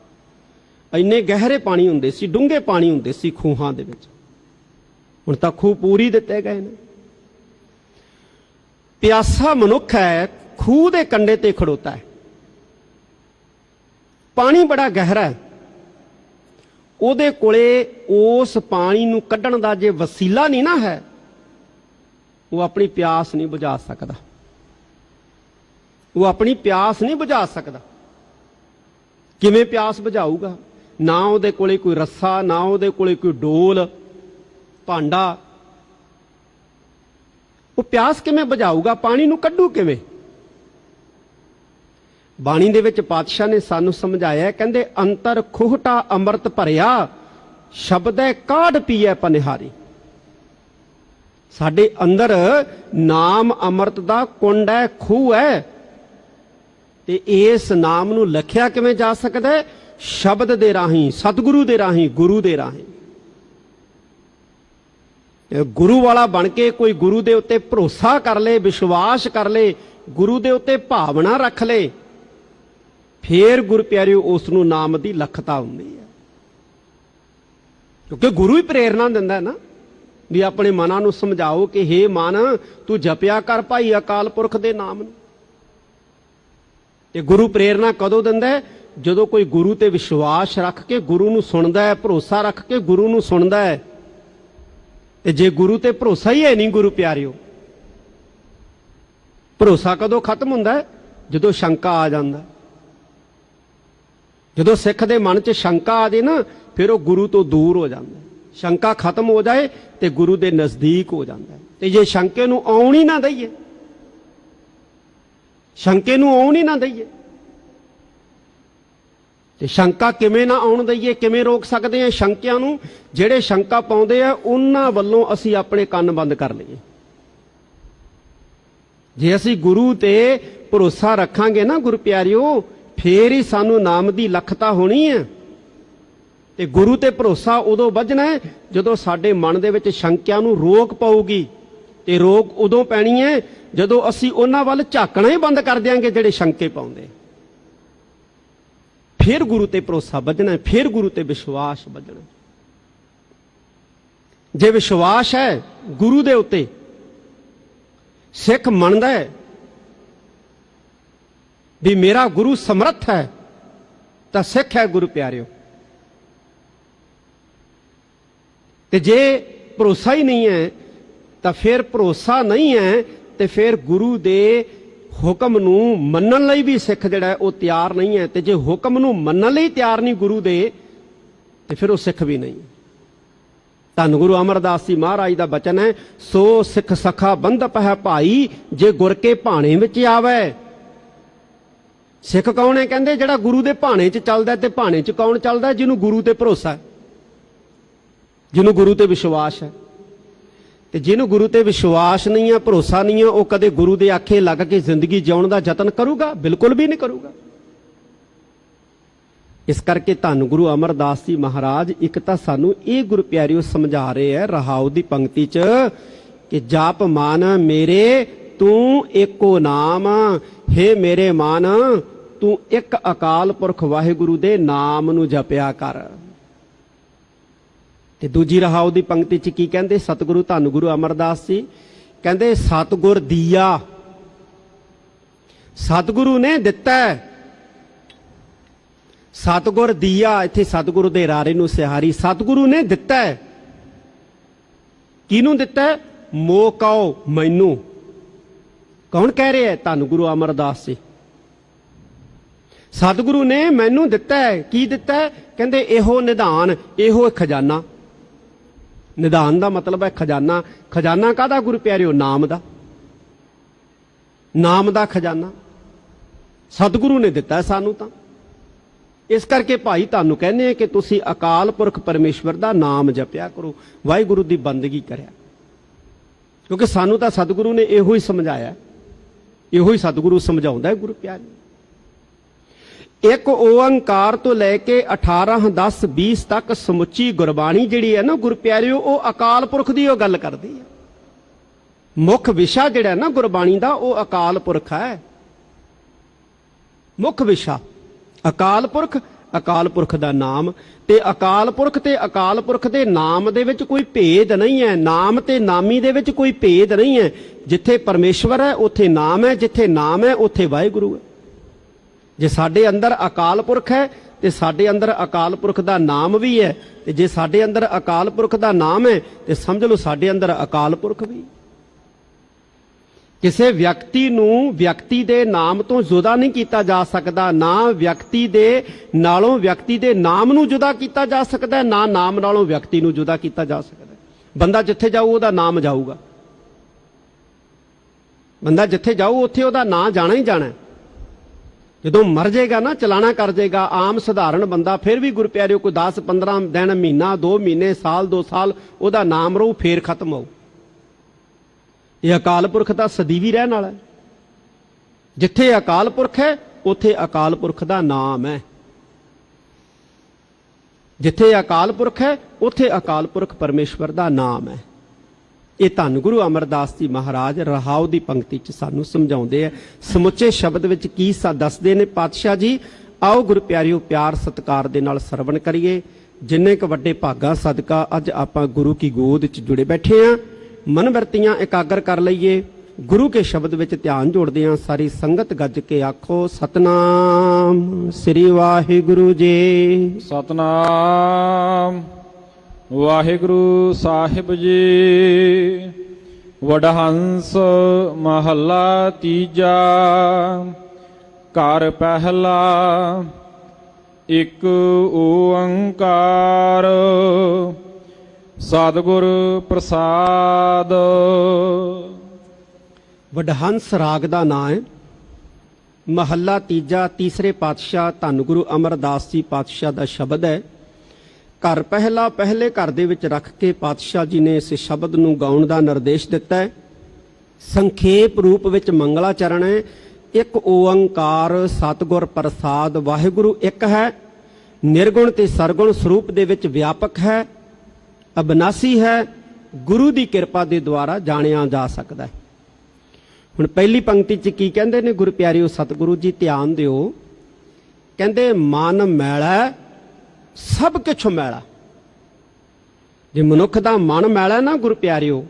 ਇੰਨੇ ਗਹਿਰੇ ਪਾਣੀ ਹੁੰਦੇ ਸੀ, ਡੂੰਘੇ ਪਾਣੀ ਹੁੰਦੇ ਸੀ ਖੂਹਾਂ ਦੇ ਵਿੱਚ। ਹੁਣ ਤਾਂ ਖੂਹ ਪੂਰੀ ਦਿੱਤੇ ਗਏ ਨੇ। ਪਿਆਸਾ ਮਨੁੱਖ ਹੈ, ਖੂਹ ਦੇ ਕੰਢੇ ਤੇ ਖੜੋਤਾ ਹੈ, ਪਾਣੀ ਬੜਾ ਗਹਿਰਾ ਹੈ, ਉਹਦੇ ਕੋਲੇ ਉਸ ਪਾਣੀ ਨੂੰ ਕੱਢਣ ਦਾ ਜੇ ਵਸੀਲਾ ਨਹੀਂ ਨਾ ਹੈ, ਉਹ ਆਪਣੀ ਪਿਆਸ ਨਹੀਂ ਬੁਝਾ ਸਕਦਾ। ਉਹ ਆਪਣੀ ਪਿਆਸ ਨਹੀਂ ਬੁਝਾ ਸਕਦਾ। ਕਿਵੇਂ ਪਿਆਸ ਬੁਝਾਊਗਾ? ਨਾ ਉਹਦੇ ਕੋਲੇ ਕੋਈ ਰੱਸਾ, ਨਾ ਉਹਦੇ ਕੋਲੇ ਕੋਈ ਡੋਲ ਭਾਂਡਾ। ਉਹ ਪਿਆਸ ਕਿਵੇਂ ਬੁਝਾਊਗਾ? ਪਾਣੀ ਨੂੰ ਕੱਢੂ ਕਿਵੇਂ? ਬਾਣੀ ਦੇ ਵਿੱਚ ਪਾਤਸ਼ਾਹ ਨੇ ਸਾਨੂੰ ਸਮਝਾਇਆ, ਕਹਿੰਦੇ ਅੰਤਰ ਖੂਹਟਾ ਅੰਮ੍ਰਿਤ ਭਰਿਆ ਸ਼ਬਦੈ ਕਾਢ ਪੀਐ ਪਨਿਹਾਰੀ। ਸਾਡੇ ਅੰਦਰ ਨਾਮ ਅੰਮ੍ਰਿਤ ਦਾ ਕੁੰਡ ਹੈ, ਖੂਹ ਹੈ, ਤੇ ਇਸ ਨਾਮ ਨੂੰ ਲਖਿਆ ਕਿਵੇਂ ਜਾ ਸਕਦਾ? ਸ਼ਬਦ ਦੇ ਰਾਹੀਂ, ਸਤਿਗੁਰੂ ਦੇ ਰਾਹੀਂ, ਗੁਰੂ ਦੇ ਰਾਹੀਂ। ਗੁਰੂ ਵਾਲਾ ਬਣ ਕੇ ਕੋਈ ਗੁਰੂ ਦੇ ਉੱਤੇ ਭਰੋਸਾ ਕਰ ਲੇ, ਵਿਸ਼ਵਾਸ ਕਰ ਲੇ, ਗੁਰੂ ਦੇ ਉੱਤੇ ਭਾਵਨਾ ਰੱਖ ਲੇ, ਫੇਰ ਗੁਰੂ ਪਿਆਰਿਓ ਉਸ ਨੂੰ ਨਾਮ ਦੀ ਲਖਤਾ ਹੁੰਦੀ ਹੈ। ਕਿਉਂਕਿ ਗੁਰੂ ਹੀ ਪ੍ਰੇਰਨਾ ਦਿੰਦਾ ਹੈ ਨਾ, ਵੀ ਆਪਣੇ ਮਨਾਂ ਨੂੰ ਸਮਝਾਓ ਕਿ ਹੇ ਮਨ ਤੂੰ ਜਪਿਆ ਕਰ ਭਾਈ ਅਕਾਲ ਪੁਰਖ ਦੇ ਨਾਮ ਨੂੰ। ਤੇ ਗੁਰੂ ਪ੍ਰੇਰਨਾ ਕਦੋਂ ਦਿੰਦਾ ਹੈ? ਜਦੋਂ ਕੋਈ ਗੁਰੂ ਤੇ ਵਿਸ਼ਵਾਸ ਰੱਖ ਕੇ ਗੁਰੂ ਨੂੰ ਸੁਣਦਾ ਹੈ, ਭਰੋਸਾ ਰੱਖ ਕੇ ਗੁਰੂ ਨੂੰ ਸੁਣਦਾ ਹੈ। ਤੇ ਜੇ ਗੁਰੂ ਤੇ ਭਰੋਸਾ ਹੀ ਹੈ ਨਹੀਂ ਗੁਰੂ ਪਿਆਰਿਓ, ਭਰੋਸਾ ਕਦੋਂ ਖਤਮ ਹੁੰਦਾ ਹੈ? ਜਦੋਂ ਸ਼ੰਕਾ ਆ ਜਾਂਦਾ। ਜਦੋਂ ਸਿੱਖ ਦੇ ਮਨ 'ਚ ਸ਼ੰਕਾ ਆ ਜੇ ਨਾ, ਫਿਰ ਉਹ ਗੁਰੂ ਤੋਂ ਦੂਰ ਹੋ ਜਾਂਦਾ। ਸ਼ੰਕਾ ਖਤਮ ਹੋ ਜਾਏ ਤੇ ਗੁਰੂ ਦੇ ਨਜ਼ਦੀਕ ਹੋ ਜਾਂਦਾ। ਤੇ ਜੇ ਸ਼ੰਕੇ ਨੂੰ ਆਉਣ ਹੀ ਨਾ ਦਈਏ, ਸ਼ੰਕੇ ਨੂੰ ਆਉਣ ਹੀ ਨਾ ਦਈਏ, ਤੇ ਸ਼ੰਕਾ ਕਿਵੇਂ ਨਾ ਆਉਣ ਦਈਏ? ਕਿਵੇਂ ਰੋਕ ਸਕਦੇ ਆ ਸ਼ੰਕਿਆਂ ਨੂੰ? ਜਿਹੜੇ ਸ਼ੰਕਾ ਪਾਉਂਦੇ ਆ ਉਹਨਾਂ ਵੱਲੋਂ ਅਸੀਂ ਆਪਣੇ ਕੰਨ ਬੰਦ ਕਰ ਲਈਏ। ਜੇ ਅਸੀਂ ਗੁਰੂ ਤੇ ਭਰੋਸਾ ਰੱਖਾਂਗੇ ਨਾ ਗੁਰੂ ਪਿਆਰਿਓ, ਫੇਰ ਹੀ ਸਾਨੂੰ ਨਾਮ ਦੀ ਲਖਤਾ ਹੋਣੀ ਹੈ। ਤੇ ਗੁਰੂ ਤੇ ਭਰੋਸਾ ਉਦੋਂ ਵੱਜਣਾ ਹੈ ਜਦੋਂ ਸਾਡੇ ਮਨ ਦੇ ਵਿੱਚ ਸ਼ੰਕਿਆਂ ਨੂੰ ਰੋਕ ਪਊਗੀ। ਤੇ ਰੋਕ ਉਦੋਂ ਪੈਣੀ ਹੈ ਜਦੋਂ ਅਸੀਂ ਉਹਨਾਂ ਵੱਲ ਝਾਕਣਾ ਹੀ ਬੰਦ ਕਰ ਦਿਆਂਗੇ ਜਿਹੜੇ ਸ਼ੰਕੇ ਪਾਉਂਦੇ। ਫਿਰ ਗੁਰੂ ਤੇ ਭਰੋਸਾ ਵੱਜਣਾ, ਫਿਰ ਗੁਰੂ ਤੇ ਵਿਸ਼ਵਾਸ ਵੱਜਣਾ। ਜੇ ਵਿਸ਼ਵਾਸ ਹੈ ਗੁਰੂ ਦੇ ਉੱਤੇ, ਸਿੱਖ ਮੰਨਦਾ ਹੈ ਵੀ ਮੇਰਾ ਗੁਰੂ ਸਮਰੱਥ ਹੈ, ਤਾਂ ਸਿੱਖ ਹੈ ਗੁਰੂ ਪਿਆਰਿਓ। ਤੇ ਜੇ ਭਰੋਸਾ ਹੀ ਨਹੀਂ ਹੈ, ਤਾਂ ਫਿਰ ਭਰੋਸਾ ਨਹੀਂ ਹੈ, ਤੇ ਫਿਰ ਗੁਰੂ ਦੇ ਹੁਕਮ ਨੂੰ ਮੰਨਣ ਲਈ ਵੀ ਸਿੱਖ ਜਿਹੜਾ ਉਹ ਤਿਆਰ ਨਹੀਂ ਹੈ। ਤੇ ਜੇ ਹੁਕਮ ਨੂੰ ਮੰਨਣ ਲਈ ਤਿਆਰ ਨਹੀਂ ਗੁਰੂ ਦੇ, ਤੇ ਫਿਰ ਉਹ ਸਿੱਖ ਵੀ ਨਹੀਂ। ਧੰਨ ਗੁਰੂ ਅਮਰਦਾਸ ਜੀ ਮਹਾਰਾਜ ਦਾ ਬਚਨ ਹੈ, ਸੋ ਸਿੱਖ ਸਖਾ ਬੰਧਪ ਹੈ ਭਾਈ, ਜੇ ਗੁਰ ਕੇ ਭਾਣੇ ਵਿੱਚ ਆਵੇ। ਸਿੱਖ ਕੌਣ ਹੈ? ਕਹਿੰਦੇ ਜਿਹੜਾ ਗੁਰੂ ਦੇ ਭਾਣੇ 'ਚ ਚੱਲਦਾ। ਤੇ ਭਾਣੇ 'ਚ ਕੌਣ ਚੱਲਦਾ? ਜਿਹਨੂੰ ਗੁਰੂ ਤੇ ਭਰੋਸਾ ਹੈ, ਜਿਹਨੂੰ ਗੁਰੂ ਤੇ ਵਿਸ਼ਵਾਸ ਹੈ। ਤੇ ਜਿਹਨੂੰ ਗੁਰੂ ਤੇ ਵਿਸ਼ਵਾਸ ਨਹੀਂ ਹੈ, ਭਰੋਸਾ ਨਹੀਂ ਹੈ, ਉਹ ਕਦੇ ਗੁਰੂ ਦੇ ਆਖੇ ਲੱਗ ਕੇ ਜ਼ਿੰਦਗੀ ਜਿਉਣ ਦਾ ਯਤਨ ਕਰੂਗਾ? ਬਿਲਕੁਲ ਵੀ ਨਹੀਂ ਕਰੂਗਾ। ਇਸ ਕਰਕੇ ਧੰਨ ਗੁਰੂ ਅਮਰਦਾਸ ਜੀ ਮਹਾਰਾਜ ਇੱਕ ਤਾਂ ਸਾਨੂੰ ਇਹ ਗੁਰੂ ਪਿਆਰਿਓ ਸਮਝਾ ਰਹੇ ਹੈ ਰਹਾਉ ਦੀ ਪੰਕਤੀ 'ਚ ਕਿ ਜਪ ਮਨ ਮੇਰੇ ਤੂੰ ਏਕੋ ਨਾਮ, ਹੇ ਮੇਰੇ ਮਨ ਤੂੰ ਇੱਕ ਅਕਾਲ ਪੁਰਖ ਵਾਹਿਗੁਰੂ ਦੇ ਨਾਮ ਨੂੰ ਜਪਿਆ ਕਰ। ਤੇ ਦੂਜੀ ਰਹਾਉ ਦੀ ਪੰਕਤੀ 'ਚ ਕੀ ਕਹਿੰਦੇ ਸਤਿਗੁਰੂ ਧੰਨ ਗੁਰੂ ਅਮਰਦਾਸ ਜੀ? ਕਹਿੰਦੇ ਸਤਿਗੁਰ ਦੀਆ, ਸਤਿਗੁਰੂ ਨੇ ਦਿੱਤਾ। ਸਤਿਗੁਰ ਦੀਆ, ਇੱਥੇ ਸਤਿਗੁਰੂ ਦੇ ਰਾਰੇ ਨੂੰ ਸਿਹਾਰੀ। ਸਤਿਗੁਰੂ ਨੇ ਦਿੱਤਾ। ਕਿਹਨੂੰ ਦਿੱਤਾ? ਮੋਹ ਕਉ ਮੈਨੂੰ। ਕੌਣ ਕਹਿ ਰਿਹਾ? ਧੰਨ ਗੁਰੂ ਅਮਰਦਾਸ ਜੀ। ਸਤਿਗੁਰੂ ਨੇ ਮੈਨੂੰ ਦਿੱਤਾ। ਕੀ ਦਿੱਤਾ? ਕਹਿੰਦੇ ਇਹੋ ਨਿਧਾਨ, ਇਹੋ ਖਜ਼ਾਨਾ। ਨਿਧਾਨ ਦਾ ਮਤਲਬ ਹੈ ਖਜ਼ਾਨਾ। ਖਜ਼ਾਨਾ ਕਾਹਦਾ ਗੁਰੂ ਪਿਆਰਿਓ? ਨਾਮ ਦਾ। ਨਾਮ ਦਾ ਖਜ਼ਾਨਾ ਸਤਿਗੁਰੂ ਨੇ ਦਿੱਤਾ ਸਾਨੂੰ ਤਾਂ। ਇਸ ਕਰਕੇ ਭਾਈ ਤੁਹਾਨੂੰ ਕਹਿੰਦੇ ਆ ਕਿ ਤੁਸੀਂ ਅਕਾਲ ਪੁਰਖ ਪਰਮੇਸ਼ਵਰ ਦਾ ਨਾਮ ਜਪਿਆ ਕਰੋ, ਵਾਹਿਗੁਰੂ ਦੀ ਬੰਦਗੀ ਕਰਿਆ, ਕਿਉਂਕਿ ਸਾਨੂੰ ਤਾਂ ਸਤਿਗੁਰੂ ਨੇ ਇਹੋ ਹੀ ਸਮਝਾਇਆ, ਇਹੋ ਹੀ ਸਤਿਗੁਰੂ ਸਮਝਾਉਂਦਾ ਹੈ ਗੁਰੂ ਪਿਆਰੇ। ਇੱਕ ਓੰਕਾਰ ਤੋਂ ਲੈ ਕੇ 18 10 20 ਤੱਕ ਸਮੁੱਚੀ ਗੁਰਬਾਣੀ ਜਿਹੜੀ ਹੈ ਨਾ ਗੁਰੂ ਪਿਆਰਿਓ, ਉਹ ਅਕਾਲ ਪੁਰਖ ਦੀ ਉਹ ਗੱਲ ਕਰਦੀ ਹੈ। ਮੁੱਖ ਵਿਸ਼ਾ ਜਿਹੜਾ ਨਾ ਗੁਰਬਾਣੀ ਦਾ ਉਹ ਅਕਾਲ ਪੁਰਖ ਹੈ। ਮੁੱਖ ਵਿਸ਼ਾ ਅਕਾਲ ਪੁਰਖ, ਅਕਾਲ ਪੁਰਖ ਦਾ ਨਾਮ। ਤੇ ਅਕਾਲ ਪੁਰਖ ਤੇ ਅਕਾਲ ਪੁਰਖ ਦੇ ਨਾਮ ਦੇ ਵਿੱਚ ਕੋਈ ਭੇਦ ਨਹੀਂ ਹੈ। ਨਾਮ ਤੇ ਨਾਮੀ ਦੇ ਵਿੱਚ ਕੋਈ ਭੇਦ ਨਹੀਂ ਹੈ। ਜਿੱਥੇ ਪਰਮੇਸ਼ਵਰ ਹੈ ਉੱਥੇ ਨਾਮ ਹੈ, ਜਿੱਥੇ ਨਾਮ ਹੈ ਉੱਥੇ ਵਾਹਿਗੁਰੂ ਹੈ। ਜੇ ਸਾਡੇ ਅੰਦਰ ਅਕਾਲ ਪੁਰਖ ਹੈ ਤੇ ਸਾਡੇ ਅੰਦਰ ਅਕਾਲ ਪੁਰਖ ਦਾ ਨਾਮ ਵੀ ਹੈ, ਤੇ ਜੇ ਸਾਡੇ ਅੰਦਰ ਅਕਾਲ ਪੁਰਖ ਦਾ ਨਾਮ ਹੈ ਤੇ ਸਮਝ ਲਓ ਸਾਡੇ ਅੰਦਰ ਅਕਾਲ ਪੁਰਖ ਵੀ। ਕਿਸੇ ਵਿਅਕਤੀ ਨੂੰ ਵਿਅਕਤੀ ਦੇ ਨਾਮ ਤੋਂ ਜੁਦਾ ਨਹੀਂ ਕੀਤਾ ਜਾ ਸਕਦਾ, ਨਾ ਵਿਅਕਤੀ ਦੇ ਨਾਲੋਂ ਵਿਅਕਤੀ ਦੇ ਨਾਮ ਨੂੰ ਜੁਦਾ ਕੀਤਾ ਜਾ ਸਕਦਾ, ਨਾ ਨਾਮ ਨਾਲੋਂ ਵਿਅਕਤੀ ਨੂੰ ਜੁਦਾ ਕੀਤਾ ਜਾ ਸਕਦਾ। ਬੰਦਾ ਜਿੱਥੇ ਜਾਊ ਉਹਦਾ ਨਾਮ ਜਾਊਗਾ, ਬੰਦਾ ਜਿੱਥੇ ਜਾਊ ਉੱਥੇ ਉਹਦਾ ਨਾਂ ਜਾਣਾ ਹੀ ਜਾਣਾ। ਜਦੋਂ ਮਰ ਜਾਏਗਾ ਨਾ, ਚਲਾਣਾ ਕਰ ਜਾਏਗਾ, ਆਮ ਸਧਾਰਨ ਬੰਦਾ ਫਿਰ ਵੀ ਗੁਰੂ ਪਿਆਰਿਓ ਕੋਈ 10 15 ਦਿਨ, ਮਹੀਨਾ, 2 ਮਹੀਨੇ, ਸਾਲ 2 ਸਾਲ ਉਹਦਾ ਨਾਮ ਰਹੂ, ਫੇਰ ਖਤਮ ਹੋਊ। ਇਹ ਅਕਾਲ ਪੁਰਖ ਦਾ ਸਦੀਵੀ ਰਹਿਣ ਵਾਲਾ ਹੈ। ਜਿੱਥੇ ਅਕਾਲ ਪੁਰਖ ਹੈ ਉੱਥੇ ਅਕਾਲ ਪੁਰਖ ਦਾ ਨਾਮ ਹੈ। ਜਿੱਥੇ ਅਕਾਲ ਪੁਰਖ ਹੈ ਉੱਥੇ ਅਕਾਲ ਪੁਰਖ ਪਰਮੇਸ਼ਵਰ ਦਾ ਨਾਮ ਹੈ। ਇਹ ਧੰਨ ਗੁਰੂ ਅਮਰਦਾਸ ਜੀ ਮਹਾਰਾਜ ਰਹਾਉ ਦੀ ਪੰਕਤੀ 'ਚ ਸਾਨੂੰ ਸਮਝਾਉਂਦੇ ਆ। ਸਮੁੱਚੇ ਸ਼ਬਦ ਵਿੱਚ ਕੀ ਦੱਸਦੇ ਨੇ ਪਾਤਸ਼ਾਹ ਜੀ? ਆਓ ਗੁਰੂ ਪਿਆਰਿਓ ਪਿਆਰ ਸਤਿਕਾਰ ਦੇ ਨਾਲ ਸਰਵਣ ਕਰੀਏ। ਜਿੰਨੇ ਕੁ ਵੱਡੇ ਭਾਗਾਂ ਸਦਕਾ ਅੱਜ ਆਪਾਂ ਗੁਰੂ ਕੀ ਗੋਦ 'ਚ ਜੁੜੇ ਬੈਠੇ ਆ। ਮਨ ਵਰਤੀਆਂ ਇਕਾਗਰ ਕਰ ਲਈਏ। ਗੁਰੂ ਕੇ ਸ਼ਬਦ ਵਿੱਚ ਧਿਆਨ ਜੋੜਦੇ ਹਾਂ। ਸਾਰੀ ਸੰਗਤ ਗੱਜ ਕੇ ਆਖੋ ਸਤਨਾਮ ਸ੍ਰੀ ਵਾਹਿਗੁਰੂ ਜੀ। ਸਤਨਾਮ ਵਾਹਿਗੁਰੂ ਸਾਹਿਬ ਜੀ। ਵਡਹੰਸ ਮਹੱਲਾ ਤੀਜਾ। ਘਰ ਪਹਿਲਾ। ਇੱਕ ਓੰਕਾਰ ਸਤਿਗੁਰ ਪ੍ਰਸਾਦ। ਵਡਹੰਸ ਰਾਗ ਦਾ ਨਾਂ ਹੈ। ਮਹੱਲਾ ਤੀਜਾ, ਤੀਸਰੇ ਪਾਤਸ਼ਾਹ ਧੰਨ ਗੁਰੂ ਅਮਰਦਾਸ ਜੀ ਪਾਤਸ਼ਾਹ ਦਾ ਸ਼ਬਦ ਹੈ। ਘਰ ਪਹਿਲਾ, ਪਹਿਲੇ ਘਰ ਦੇ ਵਿੱਚ ਰੱਖ ਕੇ ਪਾਤਸ਼ਾਹ ਜੀ ਨੇ ਇਸ ਸ਼ਬਦ ਨੂੰ ਗਾਉਣ ਦਾ ਨਿਰਦੇਸ਼ ਦਿੱਤਾ ਹੈ। ਸੰਖੇਪ ਰੂਪ ਵਿੱਚ ਮੰਗਲਾਚਰਨ ਹੈ। ਇੱਕ ਓੰਕਾਰ ਸਤਿਗੁਰ ਪ੍ਰਸਾਦ। ਵਾਹਿਗੁਰੂ ਇੱਕ ਹੈ, ਨਿਰਗੁਣ ਤੇ ਸਰਗੁਣ ਸਰੂਪ ਦੇ ਵਿੱਚ ਵਿਆਪਕ ਹੈ, ਅਬਨਾਸੀ ਹੈ, ਗੁਰੂ ਦੀ ਕਿਰਪਾ ਦੇ ਦੁਆਰਾ ਜਾਣਿਆ ਜਾ ਸਕਦਾ ਹੈ। ਹੁਣ ਪਹਿਲੀ ਪੰਕਤੀ 'ਚ ਕੀ ਕਹਿੰਦੇ ਨੇ ਗੁਰੂ ਪਿਆਰਿਓ ਸਤਿਗੁਰੂ ਜੀ? ਧਿਆਨ ਦਿਓ। ਕਹਿੰਦੇ ਮਨ ਮੈਲਾ ਸਭ ਕੁਛ ਮੈਲਾ। ਜੇ ਮਨੁੱਖ ਦਾ ਮਨ ਮੈਲਾ ਨਾ ਗੁਰੂ ਪਿਆਰਿਓ,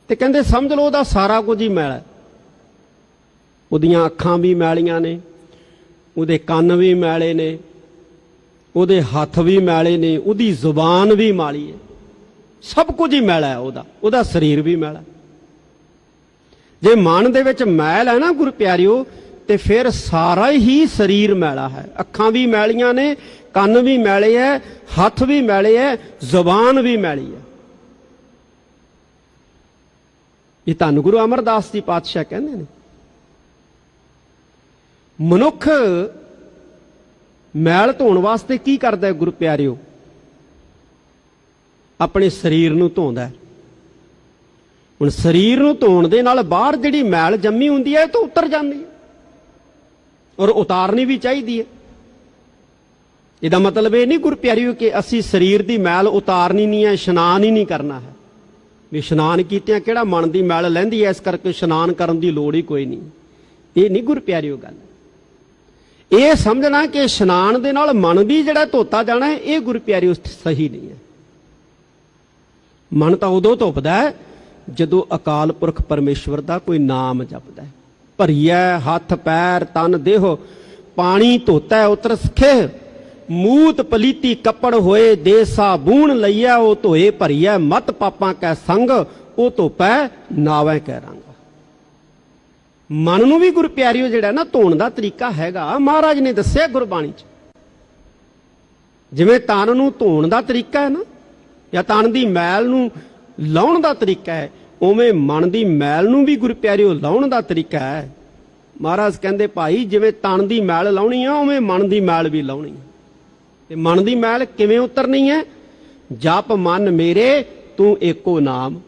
ਤੇ ਕਹਿੰਦੇ ਸਮਝ ਲਓ ਉਹਦਾ ਸਾਰਾ ਕੁਝ ਹੀ ਮੈਲਾ। ਉਹਦੀਆਂ ਅੱਖਾਂ ਵੀ ਮੈਲੀਆਂ ਨੇ, ਉਹਦੇ ਕੰਨ ਵੀ ਮੈਲੇ ਨੇ, ਉਹਦੇ ਹੱਥ ਵੀ ਮੈਲੇ ਨੇ, ਉਹਦੀ ਜ਼ੁਬਾਨ ਵੀ ਮਾੜੀ ਹੈ, ਸਭ ਕੁਝ ਹੀ ਮੈਲਾ ਹੈ ਉਹਦਾ ਸਰੀਰ ਵੀ ਮੈਲਾ। ਜੇ ਮਨ ਦੇ ਵਿੱਚ ਮੈਲ ਹੈ ਨਾ ਗੁਰੂ ਪਿਆਰਿਓ, ਤੇ ਫਿਰ ਸਾਰਾ ਹੀ ਸਰੀਰ ਮੈਲਾ ਹੈ। ਅੱਖਾਂ ਵੀ ਮੈਲੀਆਂ ਨੇ, ਕੰਨ ਵੀ ਮੈਲੇ ਹੈ, ਹੱਥ ਵੀ ਮੈਲੇ ਹੈ, ਜ਼ੁਬਾਨ ਵੀ ਮੈਲੀ ਹੈ। ਇਹ ਧੰਨ ਗੁਰੂ ਅਮਰਦਾਸ ਜੀ ਪਾਤਸ਼ਾਹ ਕਹਿੰਦੇ ਨੇ। ਮਨੁੱਖ ਮੈਲ ਧੋਣ ਵਾਸਤੇ ਕੀ ਕਰਦਾ ਹੈ ਗੁਰੂ ਪਿਆਰਿਓ? ਆਪਣੇ ਸਰੀਰ ਨੂੰ ਧੋਂਦਾ। ਹੁਣ ਸਰੀਰ ਨੂੰ ਧੋਣ ਦੇ ਨਾਲ ਬਾਹਰ ਜਿਹੜੀ ਮੈਲ ਜੰਮੀ ਹੁੰਦੀ ਹੈ ਇਹ ਤਾਂ ਉਤਰ ਜਾਂਦੀ ਹੈ, ਔਰ ਉਤਾਰਨੀ ਵੀ ਚਾਹੀਦੀ ਹੈ। ਇਹਦਾ ਮਤਲਬ ਇਹ ਨਹੀਂ ਗੁਰੂ ਪਿਆਰਿਓ ਕਿ ਅਸੀਂ ਸਰੀਰ ਦੀ ਮੈਲ ਉਤਾਰਨੀ ਨਹੀਂ ਹੈ, ਇਸ਼ਨਾਨ ਹੀ ਨਹੀਂ ਕਰਨਾ ਹੈ। ਵੀ ਇਸ਼ਨਾਨ ਕੀਤਿਆਂ ਕਿਹੜਾ ਮਨ ਦੀ ਮੈਲ ਲੈਂਦੀ ਹੈ, ਇਸ ਕਰਕੇ ਇਸ਼ਨਾਨ ਕਰਨ ਦੀ ਲੋੜ ਹੀ ਕੋਈ ਨਹੀਂ। ਇਹ ਨਹੀਂ ਗੁਰੂ ਪਿਆਰਿਓ ਗੱਲ। ਇਹ ਸਮਝਣਾ ਕਿ ਇਸ਼ਨਾਨ ਦੇ ਨਾਲ ਮਨ ਵੀ ਜਿਹੜਾ ਧੋਤਾ ਜਾਣਾ ਹੈ, ਇਹ ਗੁਰੂ ਪਿਆਰਿਓ ਸਹੀ ਨਹੀਂ ਹੈ। ਮਨ ਤਾਂ ਉਦੋਂ ਧੁੱਪਦਾ ਹੈ ਜਦੋਂ ਅਕਾਲ ਪੁਰਖ ਪਰਮੇਸ਼ਵਰ ਦਾ ਕੋਈ ਨਾਮ ਜਪਦਾ ਹੈ। ਭਰੀਐ ਹੱਥ ਪੈਰ ਤਨ ਦੇਹ ਪਾਣੀ ਧੋਤਾ ਉਤਰ ਸਖੇ। ਮੂਤ ਪਲੀਤੀ ਕੱਪੜ ਹੋਏ ਦੇ ਸਾਬੂਣ ਲਈਐ ਉਹ ਧੋਏ। ਭਰੀਐ ਮਤ ਪਾਪਾਂ ਕੈ ਸੰਗ ਉਹ ਧੋਪੈ ਨਾਵੈ ਕੈ ਰੰਗ। ਮਨ ਨੂੰ ਵੀ ਗੁਰੂ ਪਿਆਰਿਓ ਜਿਹੜਾ ਨਾ ਧੋਣ ਦਾ ਤਰੀਕਾ ਹੈਗਾ, ਮਹਾਰਾਜ ਨੇ ਦੱਸਿਆ ਗੁਰਬਾਣੀ 'ਚ। ਜਿਵੇਂ ਤਨ ਨੂੰ ਧੋਣ ਦਾ ਤਰੀਕਾ ਹੈ ਨਾ, ਜਾਂ ਤਨ ਦੀ ਮੈਲ ਨੂੰ ਲਾਉਣ ਦਾ ਤਰੀਕਾ ਹੈ, ਉਵੇਂ ਮਨ ਦੀ ਮੈਲ ਨੂੰ ਵੀ ਗੁਰੂ ਪਿਆਰਿਓ ਲਾਉਣ ਦਾ ਤਰੀਕਾ ਹੈ। ਮਹਾਰਾਜ ਕਹਿੰਦੇ ਭਾਈ ਜਿਵੇਂ ਤਨ ਦੀ ਮੈਲ ਲਾਉਣੀ ਆ ਉਵੇਂ ਮਨ ਦੀ ਮੈਲ ਵੀ ਲਾਉਣੀ ਹੈ। ਤੇ ਮਨ ਦੀ ਮੈਲ ਕਿਵੇਂ ਉਤਰਨੀ ਹੈ? ਜਪ ਮਨ ਮੇਰੇ ਤੂੰ ਏਕੋ ਨਾਮ,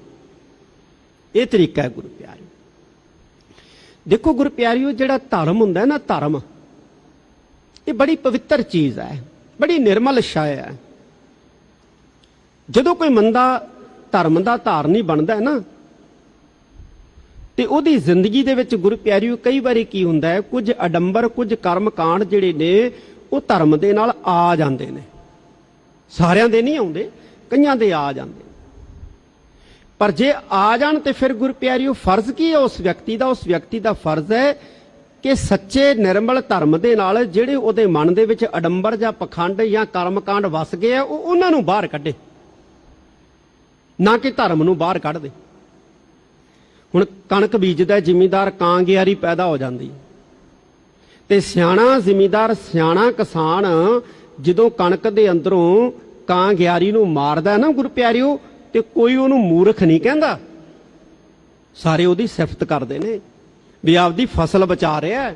ਇਹ ਤਰੀਕਾ ਹੈ ਗੁਰੂ ਪਿਆਰਿਓ। ਦੇਖੋ ਗੁਰੂ ਪਿਆਰਿਓ, ਜਿਹੜਾ ਧਰਮ ਹੁੰਦਾ ਨਾ, ਧਰਮ ਇਹ ਬੜੀ ਪਵਿੱਤਰ ਚੀਜ਼ ਹੈ, ਬੜੀ ਨਿਰਮਲ ਸ਼ੈ ਹੈ। ਜਦੋਂ ਕੋਈ ਬੰਦਾ ਧਰਮ ਦਾ ਧਾਰਨੀ ਬਣਦਾ ਹੈ ਨਾ, ਤੇ ਉਹਦੀ ਜ਼ਿੰਦਗੀ ਦੇ ਵਿੱਚ ਗੁਰੂ ਪਿਆਰਿਓ ਕਈ ਵਾਰੀ ਕੀ ਹੁੰਦਾ ਹੈ, ਕੁਝ ਅਡੰਬਰ, ਕੁਝ ਕਰਮ ਕਾਂਡ ਜਿਹੜੇ ਨੇ ਉਹ ਧਰਮ ਦੇ ਨਾਲ ਆ ਜਾਂਦੇ ਨੇ। ਸਾਰਿਆਂ ਦੇ ਨਹੀਂ ਆਉਂਦੇ, ਕਈਆਂ ਦੇ ਆ ਜਾਂਦੇ। ਪਰ ਜੇ ਆ ਜਾਣ ਤੇ ਫਿਰ ਗੁਰੂ ਪਿਆਰਿਓ ਫਰਜ਼ ਕੀ ਹੈ ਉਸ ਵਿਅਕਤੀ ਦਾ? ਉਸ ਵਿਅਕਤੀ ਦਾ ਫਰਜ਼ ਹੈ ਕਿ ਸੱਚੇ ਨਿਰਮਲ ਧਰਮ ਦੇ ਨਾਲ ਜਿਹੜੇ ਉਹਦੇ ਮਨ ਦੇ ਵਿੱਚ ਅਡੰਬਰ ਜਾਂ ਪਖੰਡ ਜਾਂ ਕਰਮ ਕਾਂਡ ਵਸ ਗਏ ਆ, ਉਹਨਾਂ ਨੂੰ ਬਾਹਰ ਕੱਢੇ, ਨਾ ਕਿ ਧਰਮ ਨੂੰ ਬਾਹਰ ਕੱਢ ਦੇ। ਹੁਣ ਕਣਕ ਬੀਜਦਾ ਜ਼ਿਮੀਂਦਾਰ, ਕਾਂ ਗਿਆਰੀ ਪੈਦਾ ਹੋ ਜਾਂਦੀ, ਤੇ ਸਿਆਣਾ ਜ਼ਿਮੀਂਦਾਰ, ਸਿਆਣਾ ਕਿਸਾਨ ਜਦੋਂ ਕਣਕ ਦੇ ਅੰਦਰੋਂ ਕਾਂ ਗਿਆਰੀ ਨੂੰ ਮਾਰਦਾ ਨਾ ਗੁਰੂ ਪਿਆਰਿਓ, ਤੇ ਕੋਈ ਉਹਨੂੰ ਮੂਰਖ ਨਹੀਂ ਕਹਿੰਦਾ, ਸਾਰੇ ਉਹਦੀ ਸਿਫਤ ਕਰਦੇ ਨੇ ਵੀ ਆਪਦੀ ਫਸਲ ਬਚਾ ਰਿਹਾ,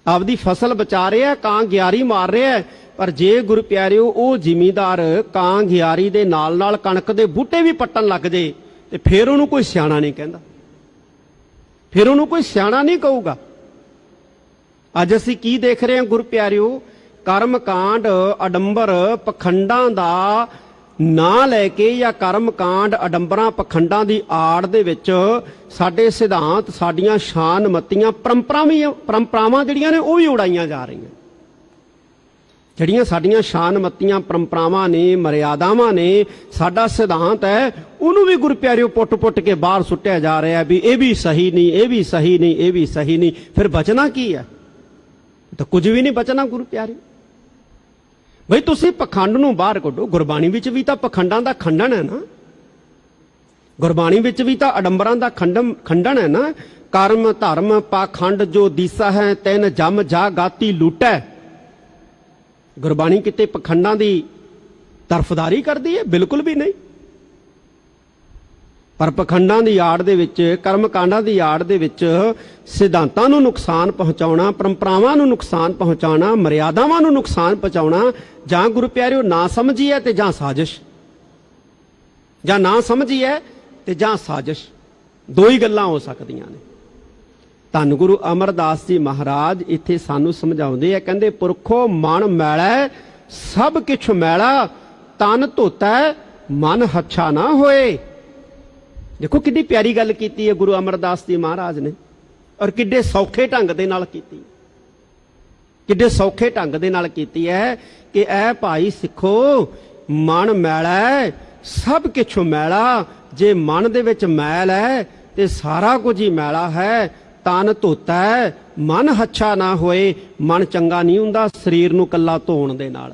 ਆਪਦੀ ਫਸਲ ਬਚਾ ਰਿਹਾ, ਕਾਂ ਗਿਆਰੀ ਮਾਰ ਰਿਹਾ। ਪਰ ਜੇ ਗੁਰੂ ਪਿਆਰਿਓ ਉਹ ਜ਼ਿਮੀਂਦਾਰ ਕਾਂ ਗਿਆਰੀ ਦੇ ਨਾਲ ਨਾਲ ਕਣਕ ਦੇ ਬੂਟੇ ਵੀ ਪੱਟਣ ਲੱਗ ਜੇ, ਤੇ ਫਿਰ ਉਹਨੂੰ ਕੋਈ ਸਿਆਣਾ ਨਹੀਂ ਕਹਿੰਦਾ, ਫਿਰ ਉਹਨੂੰ ਕੋਈ ਸਿਆਣਾ ਨਹੀਂ ਕਹੂਗਾ। ਅੱਜ ਅਸੀਂ ਕੀ ਦੇਖ ਰਹੇ ਹਾਂ ਗੁਰੂ ਪਿਆਰਿਓ? ਕਰਮ ਕਾਂਡ, ਅਡੰਬਰ, ਪਖੰਡਾਂ ਦਾ ਨਾਂ ਲੈ ਕੇ, ਜਾਂ ਕਰਮ ਕਾਂਡ, ਅਡੰਬਰਾਂ, ਪਖੰਡਾਂ ਦੀ ਆੜ ਦੇ ਵਿੱਚ ਸਾਡੇ ਸਿਧਾਂਤ, ਸਾਡੀਆਂ ਸ਼ਾਨਮੱਤੀਆਂ ਪਰੰਪਰਾਵਾਂ ਜਿਹੜੀਆਂ ਨੇ ਉਹ ਵੀ ਉਡਾਈਆਂ ਜਾ ਰਹੀਆਂ। ਜਿਹੜੀਆਂ ਸਾਡੀਆਂ ਸ਼ਾਨਮੱਤੀਆਂ ਪਰੰਪਰਾਵਾਂ ਨੇ, ਮਰਿਆਦਾਵਾਂ ਨੇ, ਸਾਡਾ ਸਿਧਾਂਤ ਹੈ, ਉਹਨੂੰ ਵੀ ਗੁਰੂ ਪਿਆਰਿਓ ਪੁੱਟ-ਪੁੱਟ ਕੇ ਬਾਹਰ ਸੁੱਟਿਆ ਜਾ ਰਿਹਾ ਵੀ ਇਹ ਵੀ ਸਹੀ ਨਹੀਂ, ਇਹ ਵੀ ਸਹੀ ਨਹੀਂ, ਇਹ ਵੀ ਸਹੀ ਨਹੀਂ। ਫਿਰ ਬਚਣਾ ਕੀ ਹੈ? ਤਾਂ ਕੁਝ ਵੀ ਨਹੀਂ ਬਚਣਾ ਗੁਰੂ ਪਿਆਰਿਓ। ਬਈ ਤੁਸੀਂ ਪਖੰਡ ਨੂੰ ਬਾਹਰ ਕੱਢੋ। ਗੁਰਬਾਣੀ ਵਿੱਚ ਵੀ ਤਾਂ ਪਖੰਡਾਂ ਦਾ ਖੰਡਨ ਹੈ ਨਾ, ਗੁਰਬਾਣੀ ਵਿੱਚ ਵੀ ਤਾਂ ਅਡੰਬਰਾਂ ਦਾ ਖੰਡਨ ਹੈ ਨਾ। ਕਰਮ ਧਰਮ ਪਾਖੰਡ ਜੋ ਦੀਸਾ ਹੈ, ਤੈਨ ਜਮ ਜਾ ਗਾਤੀ ਲੂਟੈ। ਗੁਰਬਾਣੀ ਕਿਤੇ ਪਖੰਡਾਂ ਦੀ ਤਰਫਦਾਰੀ ਕਰਦੀ ਹੈ? ਬਿਲਕੁਲ ਵੀ ਨਹੀਂ। ਪਰ ਪਖੰਡਾਂ ਦੀ ਆੜ ਦੇ ਵਿੱਚ, ਕਰਮ ਕਾਂਡਾਂ ਦੀ ਆੜ ਦੇ ਵਿੱਚ ਸਿਧਾਂਤਾਂ ਨੂੰ ਨੁਕਸਾਨ ਪਹੁੰਚਾਉਣਾ, ਪਰੰਪਰਾਵਾਂ ਨੂੰ ਨੁਕਸਾਨ ਪਹੁੰਚਾਉਣਾ, ਮਰਿਆਦਾਵਾਂ ਨੂੰ ਨੁਕਸਾਨ ਪਹੁੰਚਾਉਣਾ, ਜਾਂ ਗੁਰੂ ਪਿਆਰਿਓ ਨਾ ਸਮਝੀ ਹੈ ਤੇ ਜਾਂ ਸਾਜ਼ਿਸ਼, ਜਾਂ ਨਾ ਸਮਝੀ ਹੈ ਤੇ ਜਾਂ ਸਾਜ਼ਿਸ਼, ਦੋ ਹੀ ਗੱਲਾਂ ਹੋ ਸਕਦੀਆਂ ਨੇ। ਧੰਨ ਗੁਰੂ ਅਮਰਦਾਸ ਜੀ ਮਹਾਰਾਜ ਇੱਥੇ ਸਾਨੂੰ ਸਮਝਾਉਂਦੇ ਆ, ਕਹਿੰਦੇ ਪੁਰਖੋ ਮਨ ਮੈਲਾ ਸਭ ਕਿਛੁ ਮੈਲਾ, ਤਨ ਧੋਤਾ ਮਨ ਹੱਛਾ ਨਾ ਹੋਏ। ਦੇਖੋ ਕਿੰਨੀ ਪਿਆਰੀ ਗੱਲ ਕੀਤੀ ਹੈ ਗੁਰੂ ਅਮਰਦਾਸ ਜੀ ਮਹਾਰਾਜ ਨੇ, ਔਰ ਕਿੱਡੇ ਸੌਖੇ ਢੰਗ ਦੇ ਨਾਲ ਕੀਤੀ, ਕਿੱਡੇ ਸੌਖੇ ਢੰਗ ਦੇ ਨਾਲ ਕੀਤੀ ਹੈ ਕਿ ਐ ਭਾਈ ਸਿੱਖੋ, ਮਨ ਮੈਲਾ ਸਭ ਕਿਛੁ ਮੈਲਾ। ਜੇ ਮਨ ਦੇ ਵਿੱਚ ਮੈਲ ਹੈ ਤੇ ਸਾਰਾ ਕੁਝ ਹੀ ਮੈਲਾ ਹੈ। ਤਨ ਧੋਤਾ ਮਨ ਹੱਛਾ ਨਾ ਹੋਏ। ਮਨ ਚੰਗਾ ਨਹੀਂ ਹੁੰਦਾ ਸਰੀਰ ਨੂੰ ਕੱਲਾ ਧੋਣ ਦੇ ਨਾਲ,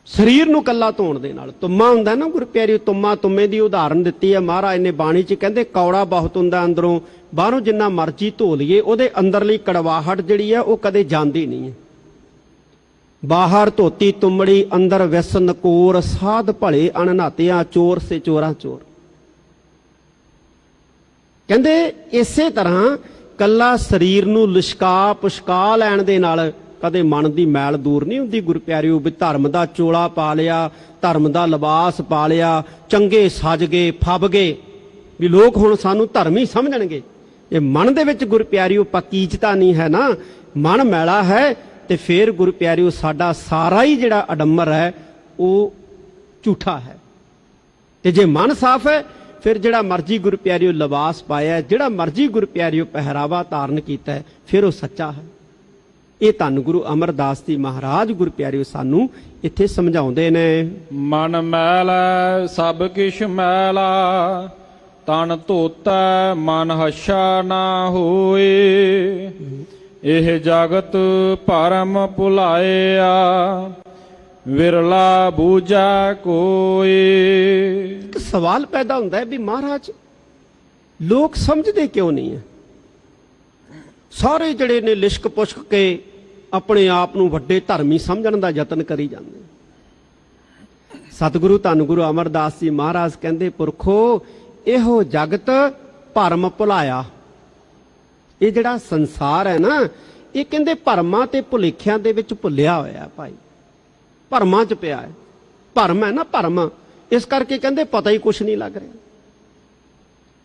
ਸਰੀਰ ਨੂੰ ਕੱਲਾ ਧੋਣ ਦੇ ਨਾਲ। ਤੁੰਮਾ ਹੁੰਦਾ ਨਾ ਗੁਰੂ ਪਿਆਰੀ, ਤੁੰਮਾ ਤੁੰਮੇ ਦੀ ਉਦਾਹਰਨ ਦਿੱਤੀ ਹੈ ਮਹਾਰਾਜ ਨੇ ਬਾਣੀ 'ਚ। ਕਹਿੰਦੇ ਕੌੜਾ ਬਹੁਤ ਹੁੰਦਾ ਅੰਦਰੋਂ, ਬਾਹਰੋਂ ਜਿੰਨਾ ਮਰਜ਼ੀ ਧੋ ਲਈਏ ਉਹਦੇ ਅੰਦਰਲੀ ਕੜਵਾਹਟ ਜਿਹੜੀ ਹੈ ਉਹ ਕਦੇ ਜਾਂਦੀ ਨਹੀਂ ਹੈ। ਬਾਹਰ ਧੋਤੀ ਤੁੰਮੜੀ ਅੰਦਰ ਵਿਸ ਨਕੋਰ, ਸਾਧ ਭਲੇ ਅਣਨਾਤਿਆ ਚੋਰ ਸੇ ਚੋਰਾ ਚੋਰ। ਕਹਿੰਦੇ ਇਸੇ ਤਰ੍ਹਾਂ ਕੱਲਾ ਸਰੀਰ ਨੂੰ ਲਿਸ਼ਕਾ ਪੁਸ਼ਕਾ ਲੈਣ ਦੇ ਨਾਲ ਕਦੇ ਮਨ ਦੀ ਮੈਲ ਦੂਰ ਨਹੀਂ ਹੁੰਦੀ ਗੁਰੂ ਪਿਆਰਿਓ। ਵੀ ਧਰਮ ਦਾ ਚੋਲਾ ਪਾ ਲਿਆ, ਧਰਮ ਦਾ ਲਿਬਾਸ ਪਾ ਲਿਆ, ਚੰਗੇ ਸਜ ਗਏ, ਫੱਬ ਗਏ, ਵੀ ਲੋਕ ਹੁਣ ਸਾਨੂੰ ਧਰਮੀ ਸਮਝਣਗੇ। ਇਹ ਮਨ ਦੇ ਵਿੱਚ ਗੁਰੂ ਪਿਆਰਿਓ ਪਕੀਜਤਾ ਨਹੀਂ ਹੈ ਨਾ, ਮਨ ਮੈਲਾ ਹੈ, ਤੇ ਫਿਰ ਗੁਰੂ ਪਿਆਰਿਓ ਸਾਡਾ ਸਾਰਾ ਹੀ ਜਿਹੜਾ ਅਡੰਬਰ ਹੈ ਉਹ ਝੂਠਾ ਹੈ। ਤੇ ਜੇ ਮਨ ਸਾਫ਼ ਹੈ ਫਿਰ ਜਿਹੜਾ ਮਰਜੀ ਗੁਰੂ ਪਿਆਰਿਓ ਲਿਬਾਸ ਪਾਇਆ, ਜਿਹੜਾ ਮਰਜੀ ਗੁਰੂ ਪਿਆਰਿਓ ਪਹਿਰਾਵਾ ਧਾਰਨ ਕੀਤਾ, ਫਿਰ ਉਹ ਸੱਚਾ ਹੈ। ਇਹ ਧੰਨ ਗੁਰੂ ਅਮਰਦਾਸ ਜੀ ਮਹਾਰਾਜ ਗੁਰੂ ਪਿਆਰਿਓ ਸਾਨੂੰ ਇੱਥੇ ਸਮਝਾਉਂਦੇ ਨੇ। ਮਨ ਮੈਲਾ ਸਭ ਕਿਛ ਮੈਲਾ, ਤਨ ਧੋਤਾ ਮਨ ਹੱਛਾ ਨਾ ਹੋਏ। ਇਹ ਜਗਤ ਭਰਮ ਭੁਲਾਇਆ, ਵਿਰਲਾ ਬੂਝਾ ਕੋਈ। ਇੱਕ ਸਵਾਲ ਪੈਦਾ ਹੁੰਦਾ ਹੈ ਵੀ ਮਹਾਰਾਜ ਲੋਕ ਸਮਝਦੇ ਕਿਉਂ ਨਹੀਂ ਹੈ? ਸਾਰੇ ਜਿਹੜੇ ਨੇ ਲਿਸ਼ਕ ਪੁਸ਼ਕ ਕੇ ਆਪਣੇ ਆਪ ਨੂੰ ਵੱਡੇ ਧਰਮੀ ਸਮਝਣ ਦਾ ਯਤਨ ਕਰੀ ਜਾਂਦੇ। ਸਤਿਗੁਰੂ ਧੰਨ ਗੁਰੂ ਅਮਰਦਾਸ ਜੀ ਮਹਾਰਾਜ ਕਹਿੰਦੇ, ਪੁਰਖੋ ਇਹੋ ਜਗਤ ਭਰਮ ਭੁਲਾਇਆ। ਇਹ ਜਿਹੜਾ ਸੰਸਾਰ ਹੈ ਨਾ, ਇਹ ਕਹਿੰਦੇ ਭਰਮਾਂ ਤੇ ਭੁਲੇਖਿਆਂ ਦੇ ਵਿੱਚ ਭੁੱਲਿਆ ਹੋਇਆ ਭਾਈ, ਭਰਮਾਂ 'ਚ ਪਿਆ ਹੈ। ਭਰਮ ਹੈ ਨਾ, ਭਰਮ, ਇਸ ਕਰਕੇ ਕਹਿੰਦੇ ਪਤਾ ਹੀ ਕੁਛ ਨਹੀਂ ਲੱਗ ਰਿਹਾ।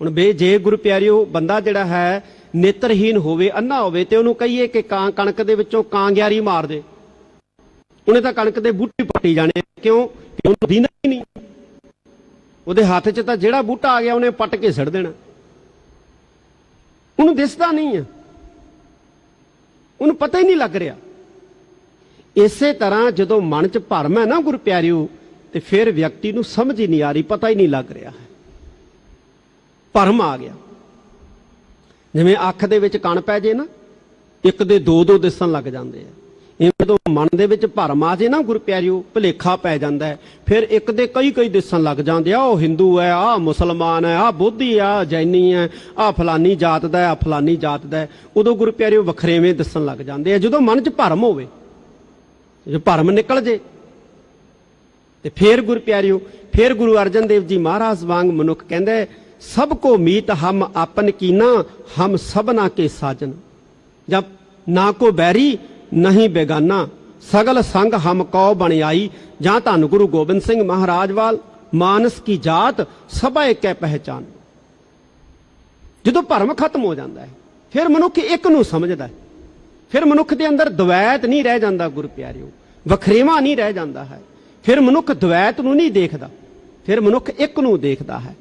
ਹੁਣ ਜੇ ਗੁਰੂ ਪਿਆਰਿਓ ਬੰਦਾ ਜਿਹੜਾ ਹੈ ਨੇਤਰਹੀਨ ਹੋਵੇ, ਅੰਨਾ ਹੋਵੇ, ਤੇ ਉਹਨੂੰ ਕਹੀਏ ਕਿ ਕਣਕ ਦੇ ਵਿੱਚੋਂ ਕਾਂਗਿਆਰੀ ਮਾਰ ਦੇ, ਉਹਨੇ ਤਾਂ ਕਣਕ ਦੇ ਬੂਟੇ ਪੱਟੀ ਜਾਣੇ। ਕਿਉਂ? ਕਿ ਉਹਨੂੰ ਦੀਨਾ ਹੀ ਨਹੀਂ। ਉਹਦੇ ਹੱਥ 'ਚ ਤਾਂ ਜਿਹੜਾ ਬੂਟਾ ਆ ਗਿਆ ਉਹਨੇ ਪੱਟ ਕੇ ਸਿੱਟ ਦੇਣਾ, ਉਹਨੂੰ ਦਿਸਦਾ ਨਹੀਂ ਹੈ, ਉਹਨੂੰ ਪਤਾ ਹੀ ਨਹੀਂ ਲੱਗ ਰਿਹਾ। ਇਸੇ ਤਰ੍ਹਾਂ ਜਦੋਂ ਮਨ 'ਚ ਭਰਮ ਹੈ ਨਾ ਗੁਰੂ ਪਿਆਰਿਓ, ਤੇ ਫਿਰ ਵਿਅਕਤੀ ਨੂੰ ਸਮਝ ਹੀ ਨਹੀਂ ਆ ਰਹੀ, ਪਤਾ ਹੀ ਨਹੀਂ ਲੱਗ ਰਿਹਾ ਹੈ, ਭਰਮ ਆ ਗਿਆ। ਜਿਵੇਂ ਅੱਖ ਦੇ ਵਿੱਚ ਕਣ ਪੈ ਜੇ ਨਾ, ਇੱਕ ਦੇ ਦੋ ਦੋ ਦਿਸਣ ਲੱਗ ਜਾਂਦੇ ਆ। ਇਵੇਂ ਜਦੋਂ ਮਨ ਦੇ ਵਿੱਚ ਭਰਮ ਆ ਜੇ ਨਾ ਗੁਰੂ ਪਿਆਰਿਓ, ਭੁਲੇਖਾ ਪੈ ਜਾਂਦਾ ਹੈ, ਫਿਰ ਇੱਕ ਦੇ ਕਈ ਕਈ ਦਿਸਣ ਲੱਗ ਜਾਂਦੇ ਆ। ਉਹ ਹਿੰਦੂ ਹੈ, ਆਹ ਮੁਸਲਮਾਨ ਹੈ, ਆਹ ਬੋਧੀ ਆ, ਜੈਨੀ ਹੈ, ਆਹ ਫਲਾਨੀ ਜਾਤ ਦਾ ਹੈ, ਆਹ ਫਲਾਨੀ ਜਾਤ ਦਾ ਹੈ। ਉਦੋਂ ਗੁਰੂ ਪਿਆਰਿਓ ਵੱਖਰੇਵੇਂ ਦਿਸਣ ਲੱਗ ਜਾਂਦੇ ਆ। ਜਦੋਂ ਮਨ 'ਚ ਭਰਮ ਹੋਵੇ, ਜੇ ਭਰਮ ਨਿਕਲ ਜੇ, ਤੇ ਫਿਰ ਗੁਰੂ ਪਿਆਰਿਓ, ਫਿਰ ਗੁਰੂ ਅਰਜਨ ਦੇਵ ਜੀ ਮਹਾਰਾਜ ਵਾਂਗ ਮਨੁੱਖ ਕਹਿੰਦਾ, ਸਭ ਕੋ ਮੀਤ ਹਮ ਆਪਨ ਕੀਨਾ, ਹਮ ਸਭਨਾ ਕੇ ਸਾਜਨ। ਜਬ ਨਾ ਕੋ ਬੈਰੀ ਨਹੀਂ ਬੇਗਾਨਾ, ਸਗਲ ਸੰਗ ਹਮ ਕਉ ਬਣ ਆਈ। ਜਾਂ ਧੰਨ ਗੁਰੂ ਗੋਬਿੰਦ ਸਿੰਘ ਮਹਾਰਾਜ ਵਾਲ, ਮਾਨਸ ਕੀ ਜਾਤ ਸਭਾ ਏਕੈ ਪਹਿਚਾਨ। ਜਦੋਂ ਭਰਮ ਖਤਮ ਹੋ ਜਾਂਦਾ ਹੈ, ਫਿਰ ਮਨੁੱਖ ਇੱਕ ਨੂੰ ਸਮਝਦਾ ਹੈ। ਫਿਰ ਮਨੁੱਖ ਦੇ ਅੰਦਰ ਦਵੈਤ ਨਹੀਂ ਰਹਿ ਜਾਂਦਾ ਗੁਰੂ ਪਿਆਰਿਓ, ਵਖਰੇਵਾਂ ਨਹੀਂ ਰਹਿ ਜਾਂਦਾ ਹੈ। ਫਿਰ ਮਨੁੱਖ ਦਵੈਤ ਨੂੰ ਨਹੀਂ ਦੇਖਦਾ, ਫਿਰ ਮਨੁੱਖ ਇੱਕ ਨੂੰ ਦੇਖਦਾ ਹੈ।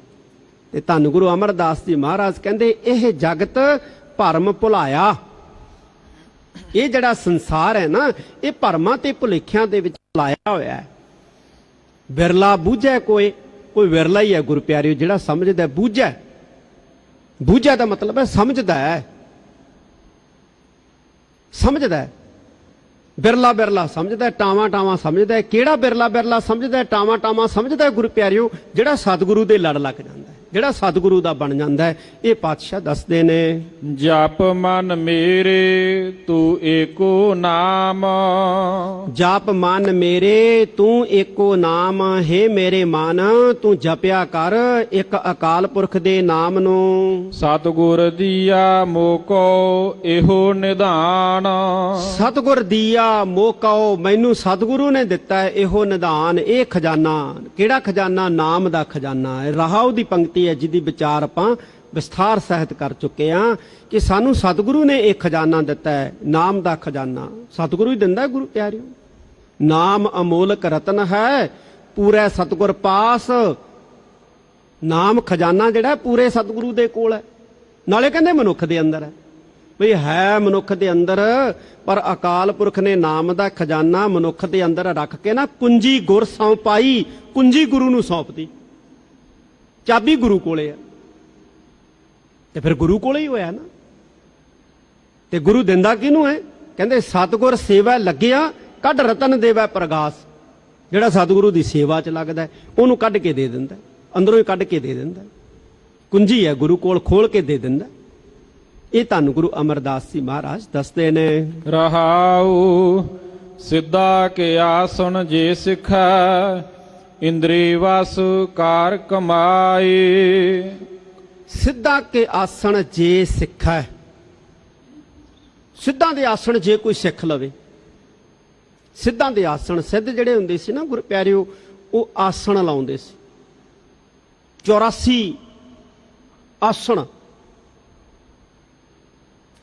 ਤੇ ਧੰਨ ਗੁਰੂ ਅਮਰਦਾਸ ਜੀ ਮਹਾਰਾਜ ਕਹਿੰਦੇ, ਇਹ ਜਗਤ ਭਰਮ ਭੁਲਾਇਆ। ਇਹ ਜਿਹੜਾ ਸੰਸਾਰ ਹੈ ਨਾ, ਇਹ ਭਰਮਾਂ ਤੇ ਭੁਲੇਖਿਆਂ ਦੇ ਵਿੱਚ ਲਾਇਆ ਹੋਇਆ ਹੈ। ਬਿਰਲਾ ਬੂਝੈ ਕੋਈ ਵਿਰਲਾ ਹੀ ਹੈ ਗੁਰੂ ਪਿਆਰਿਓ ਜਿਹੜਾ ਸਮਝਦਾ। ਬੂਝੈ ਦਾ ਮਤਲਬ ਹੈ ਸਮਝਦਾ ਹੈ, ਸਮਝਦਾ ਹੈ। ਬਿਰਲਾ ਸਮਝਦਾ, ਟਾਵਾਂ ਸਮਝਦਾ। ਕਿਹੜਾ ਬਿਰਲਾ ਸਮਝਦਾ, ਟਾਵਾਂ ਸਮਝਦਾ ਗੁਰੂ ਪਿਆਰਿਓ? ਜਿਹੜਾ ਸਤਿਗੁਰੂ ਦੇ ਲੜ ਲੱਗ ਜਾਂਦਾ ਹੈ, ਜਿਹੜਾ ਸਤਿਗੁਰੂ ਦਾ ਬਣ ਜਾਂਦਾ ਹੈ। ਇਹ ਪਾਤਸ਼ਾਹ ਦੱਸਦੇ ਨੇ, ਜਪ ਮਨ ਮੇਰੇ ਤੂੰ ਏਕੋ ਨਾਮ। ਜਪ ਮਨ ਮੇਰੇ ਤੂੰ ਏਕੋ ਨਾਮ। ਹੈ ਮੇਰੇ ਮਨ ਤੂੰ ਜਪਿਆ ਕਰ ਇੱਕ ਅਕਾਲ ਪੁਰਖ ਦੇ ਨਾਮ ਨੂੰ। ਸਤਿਗੁਰ ਦੀਆ ਮੋਕੋ ਇਹੋ ਨਿਧਾਨ। ਸਤਿਗੁਰ ਦੀਆ ਮੋਕੋ, ਮੈਨੂੰ ਸਤਿਗੁਰੂ ਨੇ ਦਿੱਤਾ ਹੈ ਇਹੋ ਨਿਧਾਨ, ਇਹ ਖਜ਼ਾਨਾ। ਕਿਹੜਾ ਖਜ਼ਾਨਾ? ਨਾਮ ਦਾ ਖਜ਼ਾਨਾ ਹੈ। ਰਹਾਉ ਦੀ ਪੰਕਤੀ ਹੈ ਜਿਹਦੀ ਵਿਚਾਰ ਆਪਾਂ ਵਿਸਥਾਰ ਸਹਿਤ ਕਰ ਚੁੱਕੇ ਹਾਂ ਕਿ ਸਾਨੂੰ ਸਤਿਗੁਰੂ ਨੇ ਇਹ ਖਜ਼ਾਨਾ ਦਿੱਤਾ ਹੈ, ਨਾਮ ਦਾ ਖਜ਼ਾਨਾ। ਸਤਿਗੁਰੂ ਹੀ ਦਿੰਦਾ ਗੁਰੂ ਪਿਆਰਿਓ। ਨਾਮ ਅਮੋਲਕ ਰਤਨ ਹੈ, ਪੂਰੇ ਸਤਿਗੁਰ ਪਾਸ। ਨਾਮ ਖਜ਼ਾਨਾ ਜਿਹੜਾ ਪੂਰੇ ਸਤਿਗੁਰੂ ਦੇ ਕੋਲ ਹੈ। ਨਾਲੇ ਕਹਿੰਦੇ ਮਨੁੱਖ ਦੇ ਅੰਦਰ ਹੈ। ਵੀ ਹੈ ਮਨੁੱਖ ਦੇ ਅੰਦਰ, ਪਰ ਅਕਾਲ ਪੁਰਖ ਨੇ ਨਾਮ ਦਾ ਖਜ਼ਾਨਾ ਮਨੁੱਖ ਦੇ ਅੰਦਰ ਰੱਖ ਕੇ ਨਾ ਕੁੰਜੀ ਗੁਰ ਸੌਂਪਾਈ। ਕੁੰਜੀ ਗੁਰੂ ਨੂੰ ਸੌਂਪਦੀ, ਚਾਬੀ ਗੁਰੂ ਕੋਲੇ ਆ। ਤੇ ਫਿਰ ਗੁਰੂ ਕੋਲੇ ਹੀ ਹੋਇਆ ਨਾ। ਤੇ ਗੁਰੂ ਦਿੰਦਾ ਕਿਹਨੂੰ ਹੈ? ਕਹਿੰਦੇ ਸਤਿਗੁਰ ਸੇਵਾ ਲੱਗਿਆ ਕੱਢ ਰਤਨ ਦੇਵੈ ਪ੍ਰਗਾਸ। ਜਿਹੜਾ ਸਤਿਗੁਰੂ ਦੀ ਸੇਵਾ 'ਚ ਲੱਗਦਾ ਉਹਨੂੰ ਕੱਢ ਕੇ ਦੇ ਦਿੰਦਾ, ਅੰਦਰੋਂ ਹੀ ਕੱਢ ਕੇ ਦੇ ਦਿੰਦਾ। ਕੁੰਜੀ ਹੈ ਗੁਰੂ ਕੋਲ, ਖੋਲ ਕੇ ਦੇ ਦਿੰਦਾ। ਇਹ ਧੰਨ ਗੁਰੂ ਅਮਰਦਾਸ ਜੀ ਮਹਾਰਾਜ ਦੱਸਦੇ ਨੇ। ਰਹਾਉ ਸਿੱਧਾ ਕੇ ਆਸਣ ਜੇ ਸਿਖੈ, ਇੰਦਰੀ ਵਸ ਕਾਰ ਕਮਾਈ। ਸਿੱਧਾ ਕੇ ਆਸਣ ਜੇ ਸਿੱਖੈ, ਸਿੱਧਾਂ ਦੇ ਆਸਣ ਜੇ ਕੋਈ ਸਿੱਖ ਲਵੇ। ਸਿੱਧਾਂ ਦੇ ਆਸਣ, ਸਿੱਧ ਜਿਹੜੇ ਹੁੰਦੇ ਸੀ ਨਾ ਗੁਰੂ ਪਿਆਰਿਓ, ਉਹ ਆਸਣ ਲਾਉਂਦੇ ਸੀ। 84 ਆਸਣ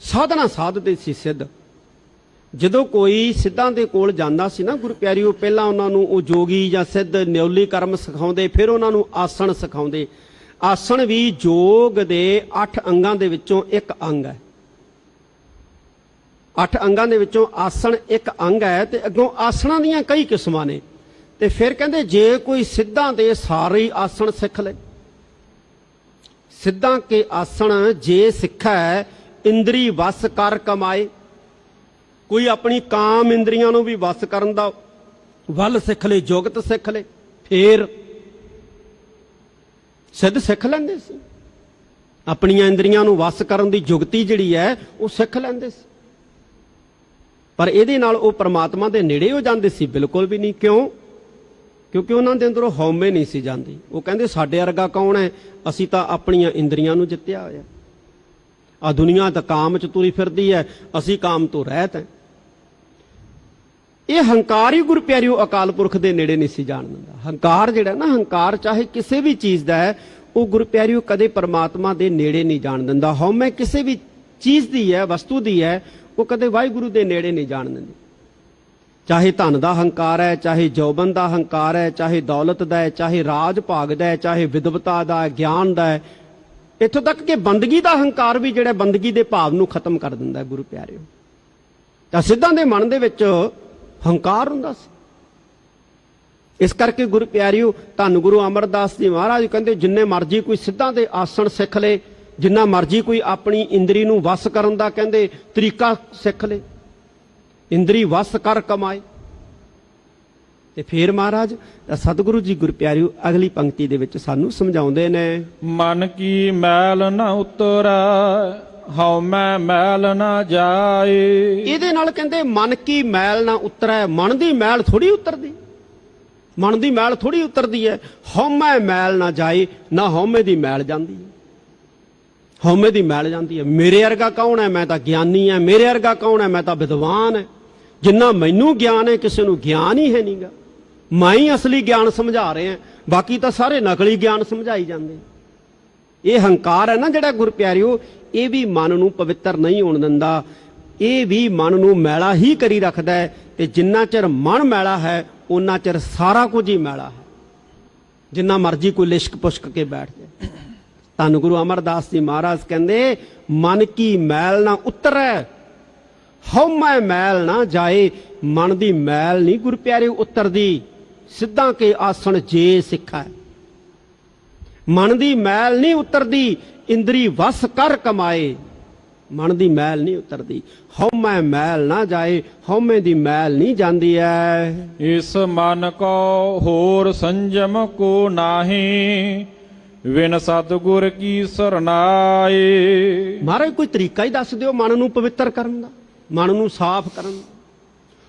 ਸਾਧਨਾ ਸਾਧਦੇ ਸੀ ਸਿੱਧ। ਜਦੋਂ ਕੋਈ ਸਿੱਧਾਂ ਦੇ ਕੋਲ ਜਾਂਦਾ ਸੀ ਨਾ ਗੁਰੂ ਪਿਆਰਿਓ, ਪਹਿਲਾਂ ਉਹਨਾਂ ਨੂੰ ਉਹ ਜੋਗੀ ਜਾਂ ਸਿੱਧ ਨਿਉਲੀ ਕਰਮ ਸਿਖਾਉਂਦੇ, ਫਿਰ ਉਹਨਾਂ ਨੂੰ ਆਸਣ ਸਿਖਾਉਂਦੇ। ਆਸਣ ਵੀ ਯੋਗ ਦੇ 8 ਅੰਗਾਂ ਦੇ ਵਿੱਚੋਂ ਇੱਕ ਅੰਗ ਹੈ। 8 ਅੰਗਾਂ ਦੇ ਵਿੱਚੋਂ ਆਸਣ ਇੱਕ ਅੰਗ ਹੈ। ਤੇ ਅੱਗੋਂ ਆਸਣਾਂ ਦੀਆਂ ਕਈ ਕਿਸਮਾਂ ਨੇ। ਤੇ ਫਿਰ ਕਹਿੰਦੇ ਜੇ ਕੋਈ ਸਿੱਧਾਂ ਦੇ ਸਾਰੇ ਹੀ ਆਸਣ ਸਿੱਖ ਲੈ, ਸਿੱਧਾਂ ਕੇ ਆਸਣ ਜੇ ਸਿੱਖੈ, ਇੰਦਰੀ ਵਸ ਕਰ ਕਮਾਏ। ਕੋਈ ਆਪਣੀ ਕਾਮ ਇੰਦਰੀਆਂ ਨੂੰ ਵੀ ਵਸ ਕਰਨ ਦਾ ਵੱਲ ਸਿੱਖ ਲੈ, ਜੁਗਤ ਸਿੱਖ ਲੈ, ਫੇਰ ਸਿੱਧ ਸਿੱਖ ਲੈਂਦੇ ਸੀ। ਆਪਣੀਆਂ ਇੰਦਰੀਆਂ ਨੂੰ ਵਸ ਕਰਨ ਦੀ ਜੁਗਤੀ ਜਿਹੜੀ ਹੈ ਉਹ ਸਿੱਖ ਲੈਂਦੇ ਸੀ। ਪਰ ਇਹਦੇ ਨਾਲ ਉਹ ਪ੍ਰਮਾਤਮਾ ਦੇ ਨੇੜੇ ਹੋ ਜਾਂਦੇ ਸੀ? ਬਿਲਕੁਲ ਵੀ ਨਹੀਂ। ਕਿਉਂ? ਕਿਉਂਕਿ ਉਹਨਾਂ ਦੇ ਅੰਦਰੋਂ ਹਉਮੈ ਨਹੀਂ ਸੀ ਜਾਂਦੀ। ਉਹ ਕਹਿੰਦੇ ਸਾਡੇ ਵਰਗਾ ਕੌਣ ਹੈ, ਅਸੀਂ ਤਾਂ ਆਪਣੀਆਂ ਇੰਦਰੀਆਂ ਨੂੰ ਜਿੱਤਿਆ ਹੋਇਆ। ਆ ਦੁਨੀਆ ਤਾਂ ਕਾਮ ਚ ਤੁਰੀ ਫਿਰਦੀ ਹੈ, ਅਸੀਂ ਕਾਮ ਤੋਂ ਰਹਿਤ ਹੈ। ਇਹ ਹੰਕਾਰ ਹੀ ਗੁਰੂ ਪਿਆਰਿਓ ਅਕਾਲ ਪੁਰਖ ਦੇ ਨੇੜੇ ਨਹੀਂ ਸੀ ਜਾਣ ਦਿੰਦਾ। ਹੰਕਾਰ ਜਿਹੜਾ ਨਾ, ਹੰਕਾਰ ਚਾਹੇ ਕਿਸੇ ਵੀ ਚੀਜ਼ ਦਾ ਹੈ, ਉਹ ਗੁਰੂ ਪਿਆਰਿਓ ਕਦੇ ਪਰਮਾਤਮਾ ਦੇ ਨੇੜੇ ਨਹੀਂ ਜਾਣ ਦਿੰਦਾ। ਹਉਮੈ ਕਿਸੇ ਵੀ ਚੀਜ਼ ਦੀ ਹੈ, ਵਸਤੂ ਦੀ ਹੈ, ਉਹ ਕਦੇ ਵਾਹਿਗੁਰੂ ਦੇ ਨੇੜੇ ਨਹੀਂ ਜਾਣ ਦਿੰਦੀ। ਚਾਹੇ ਧਨ ਦਾ ਹੰਕਾਰ ਹੈ, ਚਾਹੇ ਜੌਬਨ ਦਾ ਹੰਕਾਰ ਹੈ, ਚਾਹੇ ਦੌਲਤ ਦਾ ਹੈ, ਚਾਹੇ ਰਾਜ ਭਾਗ ਦਾ ਹੈ, ਚਾਹੇ ਵਿਦਵਤਾ ਦਾ ਹੈ, ਗਿਆਨ ਦਾ ਹੈ, ਇੱਥੋਂ ਤੱਕ ਕਿ ਬੰਦਗੀ ਦਾ ਹੰਕਾਰ ਵੀ ਜਿਹੜਾ ਬੰਦਗੀ ਦੇ ਭਾਵ ਨੂੰ ਖਤਮ ਕਰ ਦਿੰਦਾ ਹੈ ਗੁਰੂ ਪਿਆਰਿਓ। ਤਾਂ ਸਿੱਧਾਂ ਦੇ ਮਨ ਦੇ ਵਿੱਚ ਹੰਕਾਰ ਹੁੰਦਾ ਸੀ। ਇਸ ਕਰਕੇ ਗੁਰੂ ਪਿਆਰਿਓ ਧੰਨ ਗੁਰੂ ਅਮਰਦਾਸ ਜੀ ਮਹਾਰਾਜ ਕਹਿੰਦੇ ਜਿੰਨੇ ਮਰਜੀ ਕੋਈ ਸਿੱਧਾਂ ਦੇ ਆਸਣ ਸਿੱਖ ਲੇ, ਜਿੰਨਾ ਮਰਜੀ ਕੋਈ ਆਪਣੀ ਇੰਦਰੀ ਨੂੰ ਵਸ ਕਰਨ ਦਾ ਕਹਿੰਦੇ ਤਰੀਕਾ ਸਿੱਖ ਲੇ, ਇੰਦਰੀ ਵਸ ਕਰ ਕਮਾਏ। ਤੇ ਫੇਰ ਮਹਾਰਾਜ ਸਤਿਗੁਰੂ ਜੀ ਗੁਰੂ ਪਿਆਰਿਓ ਅਗਲੀ ਪੰਕਤੀ ਦੇ ਵਿੱਚ ਸਾਨੂੰ ਸਮਝਾਉਂਦੇ ਨੇ, ਮਨ ਕੀ ਮੈਲ ਨ ਉਤਰੈ ਹਉਮੈ ਮੈਲ ਨ ਜਾਏ। ਇਹਦੇ ਨਾਲ ਕਹਿੰਦੇ ਮਨ ਕੀ ਮੈਲ ਨਾ ਉਤਰੈ। ਮਨ ਦੀ ਮੈਲ ਥੋੜੀ ਉਤਰਦੀ, ਮਨ ਦੀ ਮੈਲ ਥੋੜੀ ਉਤਰਦੀ ਹੈ। ਹਉਮੈ ਮੈਲ ਨਾ ਜਾਏ, ਨਾ ਹਉਮੈ ਦੀ ਮੈਲ ਜਾਂਦੀ ਹੈ। ਹਉਮੈ ਦੀ ਮੈਲ ਜਾਂਦੀ ਹੈ। ਮੇਰੇ ਵਰਗਾ ਕੌਣ ਹੈ, ਮੈਂ ਤਾਂ ਗਿਆਨੀ ਹਾਂ। ਮੇਰੇ ਵਰਗਾ ਕੌਣ ਹੈ, ਮੈਂ ਤਾਂ ਵਿਦਵਾਨ ਹੈ। ਜਿੰਨਾ ਮੈਨੂੰ ਗਿਆਨ ਹੈ ਕਿਸੇ ਨੂੰ ਗਿਆਨ ਹੀ ਹੈ ਨਹੀਂਗਾ। ਮੈਂ ਹੀ ਅਸਲੀ ਗਿਆਨ ਸਮਝਾ ਰਿਹਾ, ਬਾਕੀ ਤਾਂ ਸਾਰੇ ਨਕਲੀ ਗਿਆਨ ਸਮਝਾਈ ਜਾਂਦੇ। ਇਹ ਹੰਕਾਰ ਹੈ ਨਾ ਜਿਹੜਾ ਗੁਰੂ ਪਿਆਰਿਓ, ਇਹ ਵੀ ਮਨ ਨੂੰ ਪਵਿੱਤਰ ਨਹੀਂ ਹੋਣ ਦਿੰਦਾ। ਇਹ ਵੀ ਮਨ ਨੂੰ ਮੈਲਾ ਹੀ ਕਰੀ ਰੱਖਦਾ ਹੈ। ਤੇ ਜਿੰਨਾ ਚਿਰ ਮਨ ਮੈਲਾ ਹੈ ਉਹਨਾਂ ਚਿਰ ਸਾਰਾ ਕੁਝ ਹੀ ਮੈਲਾ ਹੈ। ਜਿੰਨਾ ਮਰਜੀ ਕੋਈ ਲਿਸ਼ਕ ਪੁਸ਼ਕ ਕੇ ਬੈਠ ਜਾਏ। ਧੰਨ ਗੁਰੂ ਅਮਰਦਾਸ ਜੀ ਮਹਾਰਾਜ ਕਹਿੰਦੇ ਮਨ ਕੀ ਮੈਲ ਨਾ ਉਤਰੈ ਹਉਮੈ ਮੈਲ ਨਾ ਜਾਏ। ਮਨ ਦੀ ਮੈਲ ਨਹੀਂ ਗੁਰੂ ਪਿਆਰੇ ਉਤਰਦੀ, ਸਿੱਧਾਂ ਕੇ ਆਸਣ ਜੇ ਸਿੱਖਾ। ਮਨ ਦੀ ਮੈਲ ਨਹੀਂ ਉਤਰਦੀ, ਇੰਦਰੀ ਵਸ ਕਰ ਕਮਾਏ। ਮਨ ਦੀ ਮੈਲ ਨਹੀਂ ਉਤਰਦੀ, ਹਉਮੈ ਮੈਲ ਨਾ ਜਾਏ। ਹਉਮੈ ਦੀ ਮੈਲ ਨਹੀਂ ਜਾਂਦੀ ਐ। ਇਸ ਮਨ ਕੋ ਹੋਰ ਸੰਜਮ ਕੋ ਨਾਹੀ ਵਿਨ ਸਤਿਗੁਰ ਕੀ ਸਰਨਾਏ। ਮਹਾਰਾਜ ਕੋਈ ਤਰੀਕਾ ਹੀ ਦੱਸ ਦਿਓ ਮਨ ਨੂੰ ਪਵਿੱਤਰ ਕਰਨ ਦਾ, ਮਨ ਨੂੰ ਸਾਫ਼ ਕਰਨ ਦਾ।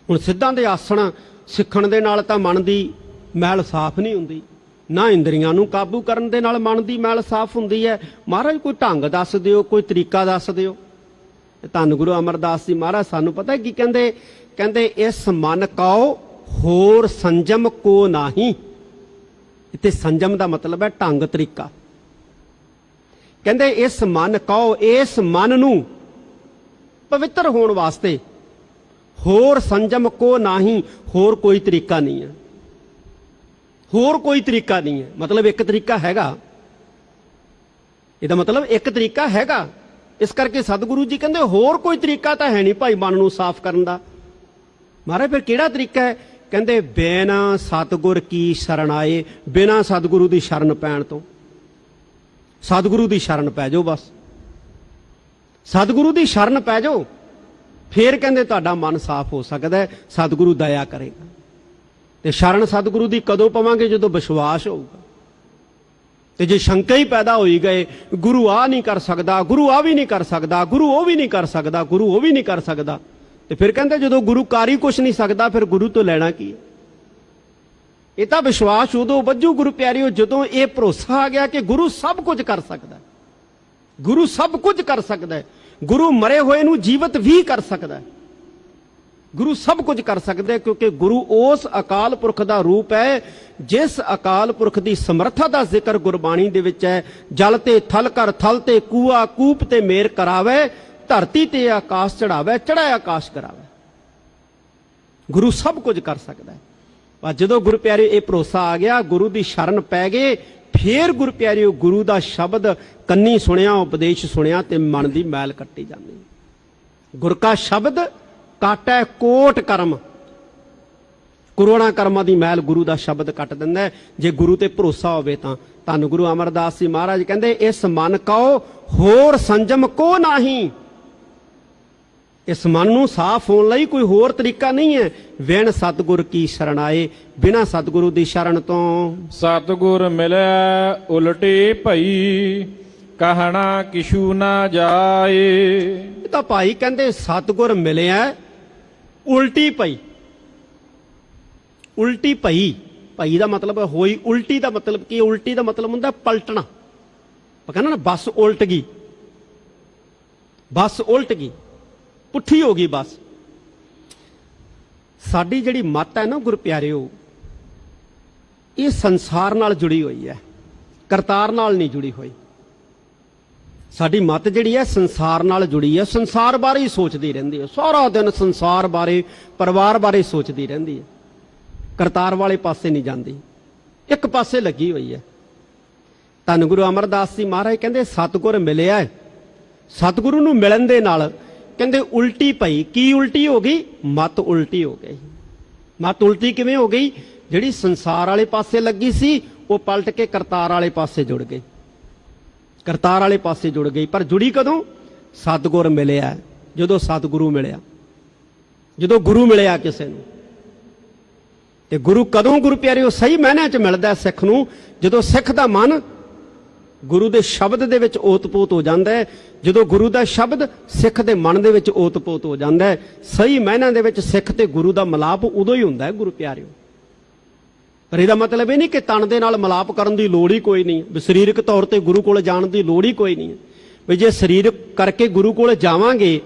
ਹੁਣ ਸਿੱਧਾਂ ਦੇ ਆਸਣ ਸਿੱਖਣ ਦੇ ਨਾਲ ਤਾਂ ਮਨ ਦੀ ਮੈਲ ਸਾਫ਼ ਨਹੀਂ ਹੁੰਦੀ, ਨਾ ਇੰਦਰੀਆਂ ਨੂੰ ਕਾਬੂ ਕਰਨ ਦੇ ਨਾਲ ਮਨ ਦੀ ਮੈਲ ਸਾਫ਼ ਹੁੰਦੀ ਹੈ। ਮਹਾਰਾਜ ਕੋਈ ਢੰਗ ਦੱਸ ਦਿਓ, ਕੋਈ ਤਰੀਕਾ ਦੱਸ ਦਿਓ। ਧੰਨ ਗੁਰੂ ਅਮਰਦਾਸ ਜੀ ਮਹਾਰਾਜ ਸਾਨੂੰ ਪਤਾ ਕੀ ਕਹਿੰਦੇ, ਕਹਿੰਦੇ ਇਸ ਮਨ ਕਉ ਹੋਰ ਸੰਜਮ ਕੋ ਨਾਹੀ। ਇੱਥੇ ਸੰਜਮ ਦਾ ਮਤਲਬ ਹੈ ਢੰਗ ਤਰੀਕਾ। ਕਹਿੰਦੇ ਇਸ ਮਨ ਕਉ, ਇਸ ਮਨ ਨੂੰ ਪਵਿੱਤਰ ਹੋਣ ਵਾਸਤੇ ਹੋਰ ਸੰਜਮ ਕੋ ਨਾਹੀ, ਹੋਰ ਕੋਈ ਤਰੀਕਾ ਨਹੀਂ ਹੈ। ਹੋਰ ਕੋਈ ਤਰੀਕਾ ਨਹੀਂ ਹੈ, ਮਤਲਬ ਇੱਕ ਤਰੀਕਾ ਹੈਗਾ। ਇਹਦਾ ਮਤਲਬ ਇੱਕ ਤਰੀਕਾ ਹੈਗਾ। ਇਸ ਕਰਕੇ ਸਤਿਗੁਰੂ ਜੀ ਕਹਿੰਦੇ ਹੋਰ ਕੋਈ ਤਰੀਕਾ ਤਾਂ ਹੈ ਨਹੀਂ ਭਾਈ ਮਨ ਨੂੰ ਸਾਫ਼ ਕਰਨ ਦਾ। ਮਹਾਰਾਜ ਫਿਰ ਕਿਹੜਾ ਤਰੀਕਾ ਹੈ? ਕਹਿੰਦੇ ਬਿਨਾ ਸਤਿਗੁਰ ਕੀ ਸ਼ਰਨ ਆਏ। ਬਿਨਾ ਸਤਿਗੁਰੂ ਦੀ ਸ਼ਰਨ ਪੈਣ ਤੋਂ। ਸਤਿਗੁਰੂ ਦੀ ਸ਼ਰਨ ਪੈ ਜਾਓ, ਬਸ ਸਤਿਗੁਰੂ ਦੀ ਸ਼ਰਨ ਪੈ ਜਾਓ, ਫੇਰ ਕਹਿੰਦੇ ਤੁਹਾਡਾ ਮਨ ਸਾਫ਼ ਹੋ ਸਕਦਾ ਹੈ, ਸਤਿਗੁਰੂ ਦਇਆ ਕਰੇਗਾ। ਤੇ ਸ਼ਰਨ ਸਤਿਗੁਰੂ ਦੀ ਕਦੋਂ ਪਵਾਂਗੇ? ਜਦੋਂ ਵਿਸ਼ਵਾਸ ਹੋਊਗਾ। ਤੇ ਜੇ ਸ਼ੰਕਾ ਹੀ ਪੈਦਾ ਹੋਈ ਗਏ, ਗੁਰੂ ਆ ਨਹੀਂ ਕਰ ਸਕਦਾ, ਗੁਰੂ ਆ ਵੀ ਨਹੀਂ ਕਰ ਸਕਦਾ, ਗੁਰੂ ਉਹ ਵੀ ਨਹੀਂ ਕਰ ਸਕਦਾ, ਗੁਰੂ ਉਹ ਵੀ ਨਹੀਂ ਕਰ ਸਕਦਾ, ਤੇ ਫਿਰ ਕਹਿੰਦੇ ਜਦੋਂ ਗੁਰੂ ਕਰ ਹੀ ਕੁਛ ਨਹੀਂ ਸਕਦਾ, ਫਿਰ ਗੁਰੂ ਤੋਂ ਲੈਣਾ ਕੀ ਹੈ? ਇਹ ਤਾਂ ਵਿਸ਼ਵਾਸ ਉਦੋਂ ਵੱਜੂ ਗੁਰੂ ਪਿਆਰਿਓ ਜਦੋਂ ਇਹ ਭਰੋਸਾ ਆ ਗਿਆ ਕਿ ਗੁਰੂ ਸਭ ਕੁਝ ਕਰ ਸਕਦਾ। ਗੁਰੂ ਸਭ ਕੁਝ ਕਰ ਸਕਦਾ ਹੈ। ਗੁਰੂ ਮਰੇ ਹੋਏ ਨੂੰ ਜੀਵਤ ਵੀ ਕਰ ਸਕਦਾ ਹੈ। ਗੁਰੂ ਸਭ ਕੁਝ ਕਰ ਸਕਦਾ ਹੈ, ਕਿਉਂਕਿ ਗੁਰੂ ਉਸ ਅਕਾਲ ਪੁਰਖ ਦਾ ਰੂਪ ਹੈ ਜਿਸ ਅਕਾਲ ਪੁਰਖ ਦੀ ਸਮਰੱਥਾ ਦਾ ਜ਼ਿਕਰ ਗੁਰਬਾਣੀ ਦੇ ਵਿੱਚ ਹੈ। ਜਲ ਤੇ ਥਲ ਕਰ ਥਲ ਤੇ ਕੂਆ ਕੂਪ ਤੇ ਮੇਰ ਕਰਾਵੇ, ਧਰਤੀ ਤੇ ਆਕਾਸ਼ ਚੜਾਵੇ, ਚੜਾਏ ਆਕਾਸ਼ ਕਰਾਵੇ। ਗੁਰੂ ਸਭ ਕੁਝ ਕਰ ਸਕਦਾ ਹੈ। ਪਰ ਜਦੋਂ ਗੁਰੂ ਪਿਆਰੇ ਇਹ ਭਰੋਸਾ ਆ ਗਿਆ, ਗੁਰੂ ਦੀ ਸ਼ਰਨ ਪੈ ਗਏ, ਫੇਰ ਗੁਰੂ ਪਿਆਰਿਓ ਗੁਰੂ ਦਾ ਸ਼ਬਦ ਕੰਨੀ ਸੁਣਿਆ, ਉਪਦੇਸ਼ ਸੁਣਿਆ ਤੇ ਮਨ ਦੀ ਮੈਲ ਕੱਟੀ ਜਾਂਦੀ। ਗੁਰ ਕਾ ਸ਼ਬਦ ਕਾਟੈ ਕੋਟ ਕਰਮ। ਕਰੋੜਾਂ ਕਰਮਾਂ ਦੀ ਮੈਲ ਗੁਰੂ ਦਾ ਸ਼ਬਦ ਕੱਟ ਦਿੰਦਾ ਹੈ, ਜੇ ਗੁਰੂ ਤੇ ਭਰੋਸਾ ਹੋਵੇ ਤਾਂ। ਧੰਨ ਗੁਰੂ ਅਮਰਦਾਸ ਜੀ ਮਹਾਰਾਜ ਕਹਿੰਦੇ ਇਸ ਮਨ ਕਉ ਹੋਰ ਸੰਜਮ ਕੋ ਨਾਹੀ। ਇਸ ਮਨ ਨੂੰ ਸਾਫ਼ ਹੋਣ ਲਈ ਕੋਈ ਹੋਰ ਤਰੀਕਾ ਨਹੀਂ ਹੈ। ਵਿਣ ਸਤਿਗੁਰ ਕੀ ਸ਼ਰਨ ਆਏ। ਬਿਨਾਂ ਸਤਿਗੁਰੂ ਦੀ ਸ਼ਰਨ ਤੋਂ ਸਤਿਗੁਰ ਮਿਲਿਆ ਉਲਟੀ ਭਈ ਕਹਿਣਾ ਕਿਛੂ ਨਾ ਜਾਏ। ਇਹ ਤਾਂ ਭਾਈ ਕਹਿੰਦੇ ਸਤਿਗੁਰ ਮਿਲਿਆ ਉਲਟੀ ਪਈ। ਉਲਟੀ ਪਈ ਭਈ ਦਾ ਮਤਲਬ ਹੋਈ, ਉਲਟੀ ਦਾ ਮਤਲਬ ਕੀ? ਉਲਟੀ ਦਾ ਮਤਲਬ ਹੁੰਦਾ ਪਲਟਣਾ। ਆਪਾਂ ਕਹਿੰਦੇ ਨਾ ਬੱਸ ਉਲਟ ਗਈ, ਬੱਸ ਉਲਟ ਗਈ, ਪੁੱਠੀ ਹੋ ਗਈ ਬੱਸ। ਸਾਡੀ ਜਿਹੜੀ ਮੱਤ ਹੈ ਨਾ ਗੁਰੂ ਪਿਆਰਿਓ, ਇਹ ਸੰਸਾਰ ਨਾਲ ਜੁੜੀ ਹੋਈ ਹੈ, ਕਰਤਾਰ ਨਾਲ ਨਹੀਂ ਜੁੜੀ ਹੋਈ। ਸਾਡੀ ਮੱਤ ਜਿਹੜੀ ਹੈ ਸੰਸਾਰ ਨਾਲ ਜੁੜੀ ਹੈ, ਸੰਸਾਰ ਬਾਰੇ ਹੀ ਸੋਚਦੀ ਰਹਿੰਦੀ ਹੈ, ਸਾਰਾ ਦਿਨ ਸੰਸਾਰ ਬਾਰੇ, ਪਰਿਵਾਰ ਬਾਰੇ ਸੋਚਦੀ ਰਹਿੰਦੀ ਹੈ, ਕਰਤਾਰ ਵਾਲੇ ਪਾਸੇ ਨਹੀਂ ਜਾਂਦੀ, ਇੱਕ ਪਾਸੇ ਲੱਗੀ ਹੋਈ ਹੈ। ਧੰਨ ਗੁਰੂ ਅਮਰਦਾਸ ਜੀ ਮਹਾਰਾਜ ਕਹਿੰਦੇ ਸਤਿਗੁਰ ਮਿਲਿਆ, ਸਤਿਗੁਰੂ ਨੂੰ ਮਿਲਣ ਦੇ ਨਾਲ ਕਹਿੰਦੇ ਉਲਟੀ ਪਈ। ਕੀ ਉਲਟੀ ਹੋ ਗਈ? ਮੱਤ ਉਲਟੀ ਹੋ ਗਈ। ਮੱਤ ਉਲਟੀ ਕਿਵੇਂ ਹੋ ਗਈ? ਜਿਹੜੀ ਸੰਸਾਰ ਵਾਲੇ ਪਾਸੇ ਲੱਗੀ ਸੀ ਉਹ ਪਲਟ ਕੇ ਕਰਤਾਰ ਵਾਲੇ ਪਾਸੇ ਜੁੜ ਗਈ, ਕਰਤਾਰ ਵਾਲੇ ਪਾਸੇ ਜੁੜ ਗਈ। ਪਰ ਜੁੜੀ ਕਦੋਂ? ਸਤਿਗੁਰ ਮਿਲਿਆ, ਜਦੋਂ ਸਤਿਗੁਰੂ ਮਿਲਿਆ, ਜਦੋਂ ਗੁਰੂ ਮਿਲਿਆ ਕਿਸੇ ਨੂੰ। ਤੇ ਗੁਰੂ ਕਦੋਂ ਗੁਰੂ ਪਿਆਰਿਓ ਸਹੀ ਮਾਇਨਿਆਂ 'ਚ ਮਿਲਦਾ ਸਿੱਖ ਨੂੰ? ਜਦੋਂ ਸਿੱਖ ਦਾ ਮਨ ਗੁਰੂ ਦੇ ਸ਼ਬਦ ਦੇ ਵਿੱਚ ਓਤਪੋਤ ਹੋ ਜਾਂਦਾ ਹੈ, ਜਦੋਂ ਗੁਰੂ ਦਾ ਸ਼ਬਦ ਸਿੱਖ ਦੇ ਮਨ ਦੇ ਵਿੱਚ ਓਤਪੋਤ ਹੋ ਜਾਂਦਾ ਹੈ। ਸਹੀ ਮਾਇਨਿਆਂ ਦੇ ਵਿੱਚ ਸਿੱਖ ਤੇ ਗੁਰੂ ਦਾ ਮਿਲਾਪ ਉਦੋਂ ਹੀ ਹੁੰਦਾ ਹੈ ਗੁਰੂ ਪਿਆਰਿਓ। ਪਰ ਇਹਦਾ ਮਤਲਬ ਇਹ ਨਹੀਂ ਕਿ ਤਨ ਦੇ ਨਾਲ ਮਿਲਾਪ ਕਰਨ ਦੀ ਲੋੜ ਹੀ ਕੋਈ ਨਹੀਂ, ਵੀ ਸਰੀਰਕ ਤੌਰ ਤੇ ਗੁਰੂ ਕੋਲ ਜਾਣ ਦੀ ਲੋੜ ਹੀ ਕੋਈ ਨਹੀਂ। ਵੀ ਜੇ ਸਰੀਰ ਕਰਕੇ ਗੁਰੂ ਕੋਲ ਜਾਵਾਂਗੇ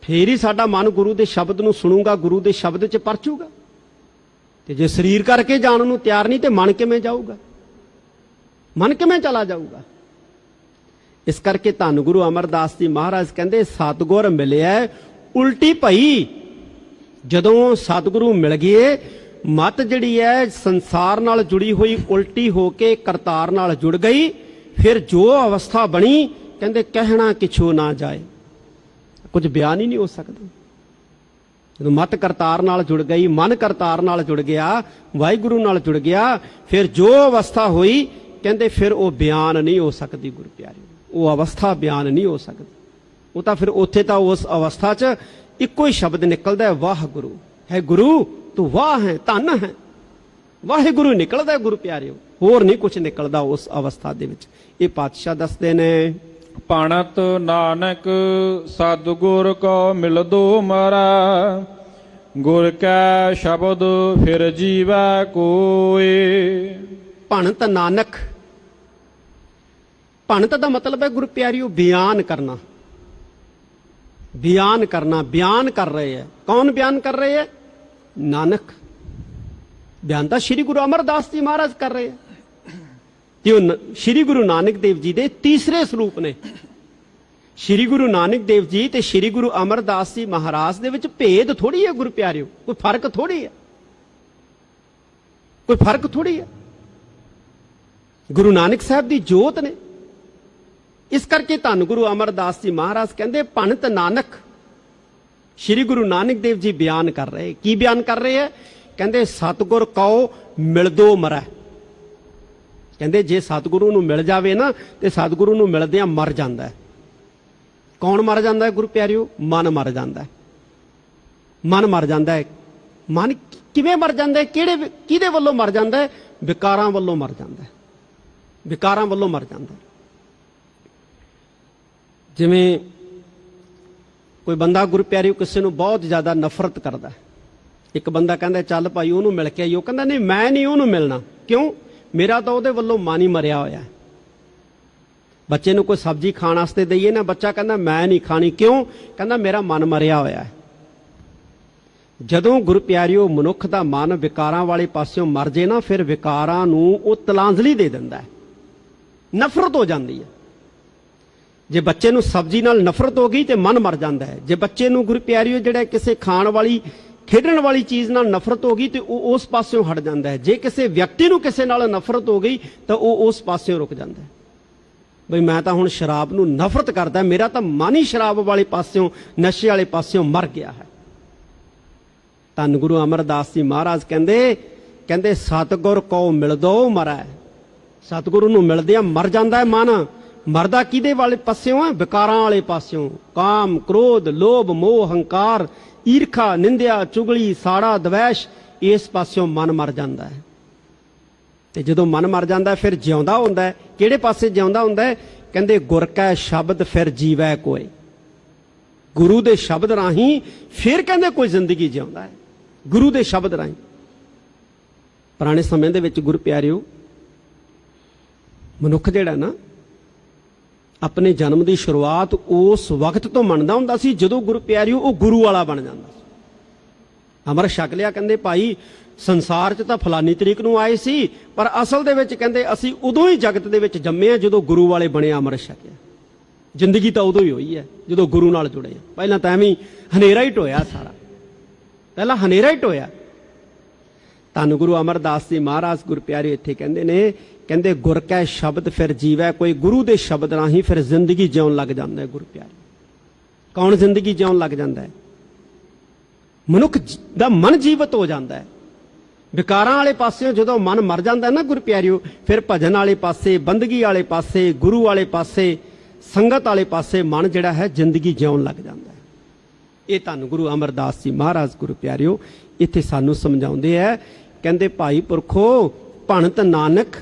ਫੇਰ ਹੀ ਸਾਡਾ ਮਨ ਗੁਰੂ ਦੇ ਸ਼ਬਦ ਨੂੰ ਸੁਣੂਗਾ, ਗੁਰੂ ਦੇ ਸ਼ਬਦ 'ਚ ਪਰਚੂਗਾ। ਤੇ ਜੇ ਸਰੀਰ ਕਰਕੇ ਜਾਣ ਨੂੰ ਤਿਆਰ ਨਹੀਂ ਤੇ ਮਨ ਕਿਵੇਂ ਜਾਊਗਾ? ਮਨ ਕਿਵੇਂ ਚਲਾ ਜਾਊਗਾ? ਇਸ ਕਰਕੇ ਧੰਨ ਗੁਰੂ ਅਮਰਦਾਸ ਜੀ ਮਹਾਰਾਜ ਕਹਿੰਦੇ ਸਤਿਗੁਰ ਮਿਲਿਆ ਉਲਟੀ ਭਈ। ਜਦੋਂ ਸਤਿਗੁਰੂ ਮਿਲ ਗਏ, ਮੱਤ ਜਿਹੜੀ ਹੈ ਸੰਸਾਰ ਨਾਲ ਜੁੜੀ ਹੋਈ ਉਲਟੀ ਹੋ ਕੇ ਕਰਤਾਰ ਨਾਲ ਜੁੜ ਗਈ। ਫਿਰ ਜੋ ਅਵਸਥਾ ਬਣੀ ਕਹਿੰਦੇ ਕਹਿਣਾ ਕਿਛੂ ਨਾ ਜਾਏ, ਕੁਝ ਬਿਆਨ ਹੀ ਨਹੀਂ ਹੋ ਸਕਦਾ। ਜਦੋਂ ਮੱਤ ਕਰਤਾਰ ਨਾਲ ਜੁੜ ਗਈ, ਮਨ ਕਰਤਾਰ ਨਾਲ ਜੁੜ ਗਿਆ, ਵਾਹਿਗੁਰੂ ਨਾਲ ਜੁੜ ਗਿਆ, ਫਿਰ ਜੋ ਅਵਸਥਾ ਹੋਈ ਕਹਿੰਦੇ ਫਿਰ ਉਹ ਬਿਆਨ ਨਹੀਂ ਹੋ ਸਕਦੀ ਗੁਰੂ ਪਿਆਰੇ। ਉਹ ਅਵਸਥਾ ਬਿਆਨ ਨਹੀਂ ਹੋ ਸਕਦੀ। ਉਹ ਤਾਂ ਫਿਰ ਉੱਥੇ ਤਾਂ ਉਸ ਅਵਸਥਾ 'ਚ ਇੱਕੋ ਹੀ ਸ਼ਬਦ ਨਿਕਲਦਾ, ਵਾਹਿਗੁਰੂ ਹੈ। ਗੁਰੂ ਤੂੰ ਵਾਹ ਹੈ, ਧੰਨ ਹੈ, ਵਾਹਿਗੁਰੂ ਨਿਕਲਦਾ ਗੁਰੂ ਪਿਆਰਿਓ, ਹੋਰ ਨਹੀਂ ਕੁਝ ਨਿਕਲਦਾ ਉਸ ਅਵਸਥਾ ਦੇ ਵਿੱਚ। ਇਹ ਪਾਤਸ਼ਾਹ ਦੱਸਦੇ ਨੇ, ਪਣਤ ਨਾਨਕ ਸਤਿਗੁਰ ਕੋ ਮਿਲਦੋ ਮਰੈ, ਗੁਰ ਕੈ ਸ਼ਬਦ ਫਿਰ ਜੀਵੈ ਕੋਇ। ਭਣਤ ਨਾਨਕ, ਭਣਤ ਦਾ ਮਤਲਬ ਹੈ ਗੁਰੂ ਪਿਆਰਿਓ ਬਿਆਨ ਕਰਨਾ, ਬਿਆਨ ਕਰਨਾ। ਬਿਆਨ ਕਰ ਰਹੇ ਹੈ, ਕੌਣ ਬਿਆਨ ਕਰ ਰਹੇ ਹੈ? ਨਾਨਕ। ਬਿਆਨ ਤਾਂ ਸ਼੍ਰੀ ਗੁਰੂ ਅਮਰਦਾਸ ਜੀ ਮਹਾਰਾਜ ਕਰ ਰਹੇ ਹੈ। ਤੇ ਉਹ ਸ਼੍ਰੀ ਗੁਰੂ ਨਾਨਕ ਦੇਵ ਜੀ ਦੇ ਤੀਸਰੇ ਸਰੂਪ ਨੇ। ਸ਼੍ਰੀ ਗੁਰੂ ਨਾਨਕ ਦੇਵ ਜੀ ਤੇ ਸ਼੍ਰੀ ਗੁਰੂ ਅਮਰਦਾਸ ਜੀ ਮਹਾਰਾਜ ਦੇ ਵਿੱਚ ਭੇਦ ਥੋੜੀ ਹੈ ਗੁਰੂ ਪਿਆਰਿਓ, ਕੋਈ ਫਰਕ ਥੋੜੀ ਹੈ, ਕੋਈ ਫਰਕ ਥੋੜੀ ਹੈ। ਗੁਰੂ ਨਾਨਕ ਸਾਹਿਬ ਦੀ ਜੋਤ ਨੇ। ਇਸ ਕਰਕੇ ਧੰਨ ਗੁਰੂ ਅਮਰਦਾਸ ਜੀ ਮਹਾਰਾਜ ਕਹਿੰਦੇ ਭਣਤ ਨਾਨਕ। ਸ਼੍ਰੀ ਗੁਰੂ ਨਾਨਕ ਦੇਵ ਜੀ ਬਿਆਨ ਕਰ ਰਹੇ। ਕੀ ਬਿਆਨ ਕਰ ਰਹੇ ਹੈ? ਕਹਿੰਦੇ ਸਤਿਗੁਰ ਕਉ ਮਿਲਦੋ ਮਰੈ। ਕਹਿੰਦੇ ਜੇ ਸਤਿਗੁਰੂ ਨੂੰ ਮਿਲ ਜਾਵੇ ਨਾ ਤੇ ਸਤਿਗੁਰੂ ਨੂੰ ਮਿਲਦਿਆਂ ਮਰ ਜਾਂਦਾ ਹੈ। ਕੌਣ ਮਰ ਜਾਂਦਾ ਹੈ ਗੁਰੂ ਪਿਆਰਿਓ? ਮਨ ਮਰ ਜਾਂਦਾ ਹੈ। ਮਨ ਮਰ ਜਾਂਦਾ ਹੈ। ਮਨ ਕਿਵੇਂ ਮਰ ਜਾਂਦਾ ਹੈ? ਕਿਹਦੇ ਵੱਲੋਂ ਮਰ ਜਾਂਦਾ ਹੈ? ਵਿਕਾਰਾਂ ਵੱਲੋਂ ਮਰ ਜਾਂਦਾ ਹੈ। ਵਿਕਾਰਾਂ ਵੱਲੋਂ ਮਰ ਜਾਂਦਾ ਹੈ। ਜਿਵੇਂ ਕੋਈ ਬੰਦਾ ਗੁਰੂ ਪਿਆਰਿਓ ਕਿਸੇ ਨੂੰ ਬਹੁਤ ਜ਼ਿਆਦਾ ਨਫ਼ਰਤ ਕਰਦਾ। ਇੱਕ ਬੰਦਾ ਕਹਿੰਦਾ ਚੱਲ ਭਾਈ ਉਹਨੂੰ ਮਿਲ ਕੇ ਆਈ, ਉਹ ਕਹਿੰਦਾ ਨਹੀਂ ਮੈਂ ਨਹੀਂ ਉਹਨੂੰ ਮਿਲਣਾ। ਕਿਉਂ? ਮੇਰਾ ਤਾਂ ਉਹਦੇ ਵੱਲੋਂ ਮਨ ਹੀ ਮਰਿਆ ਹੋਇਆ। ਬੱਚੇ ਨੂੰ ਕੋਈ ਸਬਜ਼ੀ ਖਾਣ ਵਾਸਤੇ ਦਈਏ ਨਾ, ਬੱਚਾ ਕਹਿੰਦਾ ਮੈਂ ਨਹੀਂ ਖਾਣੀ। ਕਿਉਂ? ਕਹਿੰਦਾ ਮੇਰਾ ਮਨ ਮਰਿਆ ਹੋਇਆ ਹੈ। ਜਦੋਂ ਗੁਰੂ ਪਿਆਰਿਓ ਮਨੁੱਖ ਦਾ ਮਨ ਵਿਕਾਰਾਂ ਵਾਲੇ ਪਾਸਿਓਂ ਮਰ ਜੇ ਨਾ, ਫਿਰ ਵਿਕਾਰਾਂ ਨੂੰ ਉਹ ਤਲਾਂਜਲੀ ਦੇ ਦਿੰਦਾ ਹੈ, ਨਫ਼ਰਤ ਹੋ ਜਾਂਦੀ ਹੈ। ਜੇ ਬੱਚੇ ਨੂੰ ਸਬਜ਼ੀ ਨਾਲ ਨਫ਼ਰਤ ਹੋ ਗਈ ਤੇ ਮਨ ਮਰ ਜਾਂਦਾ ਹੈ। ਜੇ ਬੱਚੇ ਨੂੰ ਗੁਰੂ ਪਿਆਰਿਓ ਜਿਹੜਾ ਕਿਸੇ ਖਾਣ ਵਾਲੀ ਖੇਡਣ ਵਾਲੀ ਚੀਜ਼ ਨਾਲ ਨਫ਼ਰਤ ਹੋ ਗਈ ਤੇ ਉਹ ਉਸ ਪਾਸਿਓਂ ਹਟ ਜਾਂਦਾ ਹੈ। ਜੇ ਕਿਸੇ ਵਿਅਕਤੀ ਨੂੰ ਕਿਸੇ ਨਾਲ ਨਫ਼ਰਤ ਹੋ ਗਈ ਤਾਂ ਉਹ ਉਸ ਪਾਸਿਓਂ ਰੁਕ ਜਾਂਦਾ ਹੈ। ਬਈ ਮੈਂ ਤਾਂ ਹੁਣ ਸ਼ਰਾਬ ਨੂੰ ਨਫ਼ਰਤ ਕਰਦਾ, ਮੇਰਾ ਤਾਂ ਮਨ ਹੀ ਸ਼ਰਾਬ ਵਾਲੇ ਪਾਸਿਓਂ, ਨਸ਼ੇ ਵਾਲੇ ਪਾਸਿਓਂ ਮਰ ਗਿਆ ਹੈ। ਧੰਨ ਗੁਰੂ ਅਮਰਦਾਸ ਜੀ ਮਹਾਰਾਜ ਕਹਿੰਦੇ ਸਤਿਗੁਰ ਕਉ ਮਿਲਦੋ ਮਰੈ। ਸਤਿਗੁਰੂ ਨੂੰ ਮਿਲਦਿਆਂ ਮਰ ਜਾਂਦਾ ਹੈ ਮਨ। ਮਰਦਾ ਕਿਹਦੇ ਵਾਲੇ ਪਾਸਿਓਂ ਹੈ? ਵਿਕਾਰਾਂ ਵਾਲੇ ਪਾਸਿਓਂ। ਕਾਮ, ਕ੍ਰੋਧ, ਲੋਭ, ਮੋਹ, ਹੰਕਾਰ, ਈਰਖਾ, ਨਿੰਦਿਆ, ਚੁਗਲੀ, ਸਾੜਾ, ਦਵੈਸ਼, ਇਸ ਪਾਸਿਓਂ ਮਨ ਮਰ ਜਾਂਦਾ ਹੈ। ਤੇ ਜਦੋਂ ਮਨ ਮਰ ਜਾਂਦਾ ਫਿਰ ਜਿਉਂਦਾ ਹੁੰਦਾ ਹੈ। ਕਿਹੜੇ ਪਾਸੇ ਜਿਉਂਦਾ ਹੁੰਦਾ ਹੈ? ਕਹਿੰਦੇ ਗੁਰ ਕੈ ਸ਼ਬਦ ਫਿਰ ਜੀਵੈ ਕੋਇ। ਗੁਰੂ ਦੇ ਸ਼ਬਦ ਰਾਹੀਂ ਫਿਰ ਕਹਿੰਦੇ ਕੋਈ ਜ਼ਿੰਦਗੀ ਜਿਉਂਦਾ ਹੈ, ਗੁਰੂ ਦੇ ਸ਼ਬਦ ਰਾਹੀਂ। ਪੁਰਾਣੇ ਸਮੇਂ ਦੇ ਵਿੱਚ ਗੁਰੂ ਪਿਆਰਿਓ ਮਨੁੱਖ ਜਿਹੜਾ ਨਾ ਆਪਣੇ ਜਨਮ ਦੀ ਸ਼ੁਰੂਆਤ ਉਸ ਵਕਤ ਤੋਂ ਮੰਨਦਾ ਹੁੰਦਾ ਸੀ ਜਦੋਂ ਗੁਰੂ ਪਿਆਰਿਓ ਉਹ ਗੁਰੂ ਵਾਲਾ ਬਣ ਜਾਂਦਾ ਸੀ। ਅਮਰ ਛਕ ਲਿਆ, ਕਹਿੰਦੇ ਭਾਈ ਸੰਸਾਰ 'ਚ ਤਾਂ ਫਲਾਨੀ ਤਰੀਕ ਨੂੰ ਆਏ ਸੀ, ਪਰ ਅਸਲ ਦੇ ਵਿੱਚ ਕਹਿੰਦੇ ਅਸੀਂ ਉਦੋਂ ਹੀ ਜਗਤ ਦੇ ਵਿੱਚ ਜੰਮੇ ਆ ਜਦੋਂ ਗੁਰੂ ਵਾਲੇ ਬਣੇ, ਅਮਰ ਛਕਿਆ। ਜ਼ਿੰਦਗੀ ਤਾਂ ਉਦੋਂ ਹੀ ਹੋਈ ਹੈ ਜਦੋਂ ਗੁਰੂ ਨਾਲ ਜੁੜੇ ਆ। ਪਹਿਲਾਂ ਤਾਂ ਐਵੇਂ ਹਨੇਰਾ ਹੀ ਢੋਇਆ ਸਾਰਾ, ਪਹਿਲਾਂ ਹਨੇਰਾ ਹੀ ਢੋਇਆ। ਧੰਨ ਗੁਰੂ ਅਮਰਦਾਸ ਜੀ ਮਹਾਰਾਜ ਗੁਰੂ ਪਿਆਰੇ ਇੱਥੇ ਕਹਿੰਦੇ ਨੇ, ਕਹਿੰਦੇ ਗੁਰ ਕੈ ਸ਼ਬਦ ਫਿਰ ਜੀਵੈ, ਕੋਈ ਗੁਰੂ ਦੇ ਸ਼ਬਦ ਰਾਹੀਂ ਫਿਰ ਜ਼ਿੰਦਗੀ ਜਿਉਣ ਲੱਗ ਜਾਂਦਾ ਹੈ। ਗੁਰੂ ਪਿਆਰੇ ਕੌਣ ਜ਼ਿੰਦਗੀ ਜਿਉਣ ਲੱਗ ਜਾਂਦਾ ਹੈ? ਮਨੁੱਖ ਦਾ ਮਨ ਜੀਵਤ ਹੋ ਜਾਂਦਾ ਹੈ। ਵਿਕਾਰਾਂ ਵਾਲੇ ਪਾਸਿਓਂ ਜਦੋਂ ਮਨ ਮਰ ਜਾਂਦਾ ਨਾ ਗੁਰੂ ਪਿਆਰਿਓ, ਫਿਰ ਭਜਨ ਵਾਲੇ ਪਾਸੇ, ਬੰਦਗੀ ਵਾਲੇ ਪਾਸੇ, ਗੁਰੂ ਵਾਲੇ ਪਾਸੇ, ਸੰਗਤ ਵਾਲੇ ਪਾਸੇ ਮਨ ਜਿਹੜਾ ਹੈ ਜ਼ਿੰਦਗੀ ਜਿਉਣ ਲੱਗ ਜਾਂਦਾ ਹੈ। ਇਹ ਧੰਨ ਗੁਰੂ ਅਮਰਦਾਸ ਜੀ ਮਹਾਰਾਜ ਗੁਰੂ ਪਿਆਰਿਓ ਇੱਥੇ ਸਾਨੂੰ ਸਮਝਾਉਂਦੇ ਹੈ। ਕਹਿੰਦੇ ਭਾਈ ਪੁਰਖੋ ਭਣਤ ਨਾਨਕ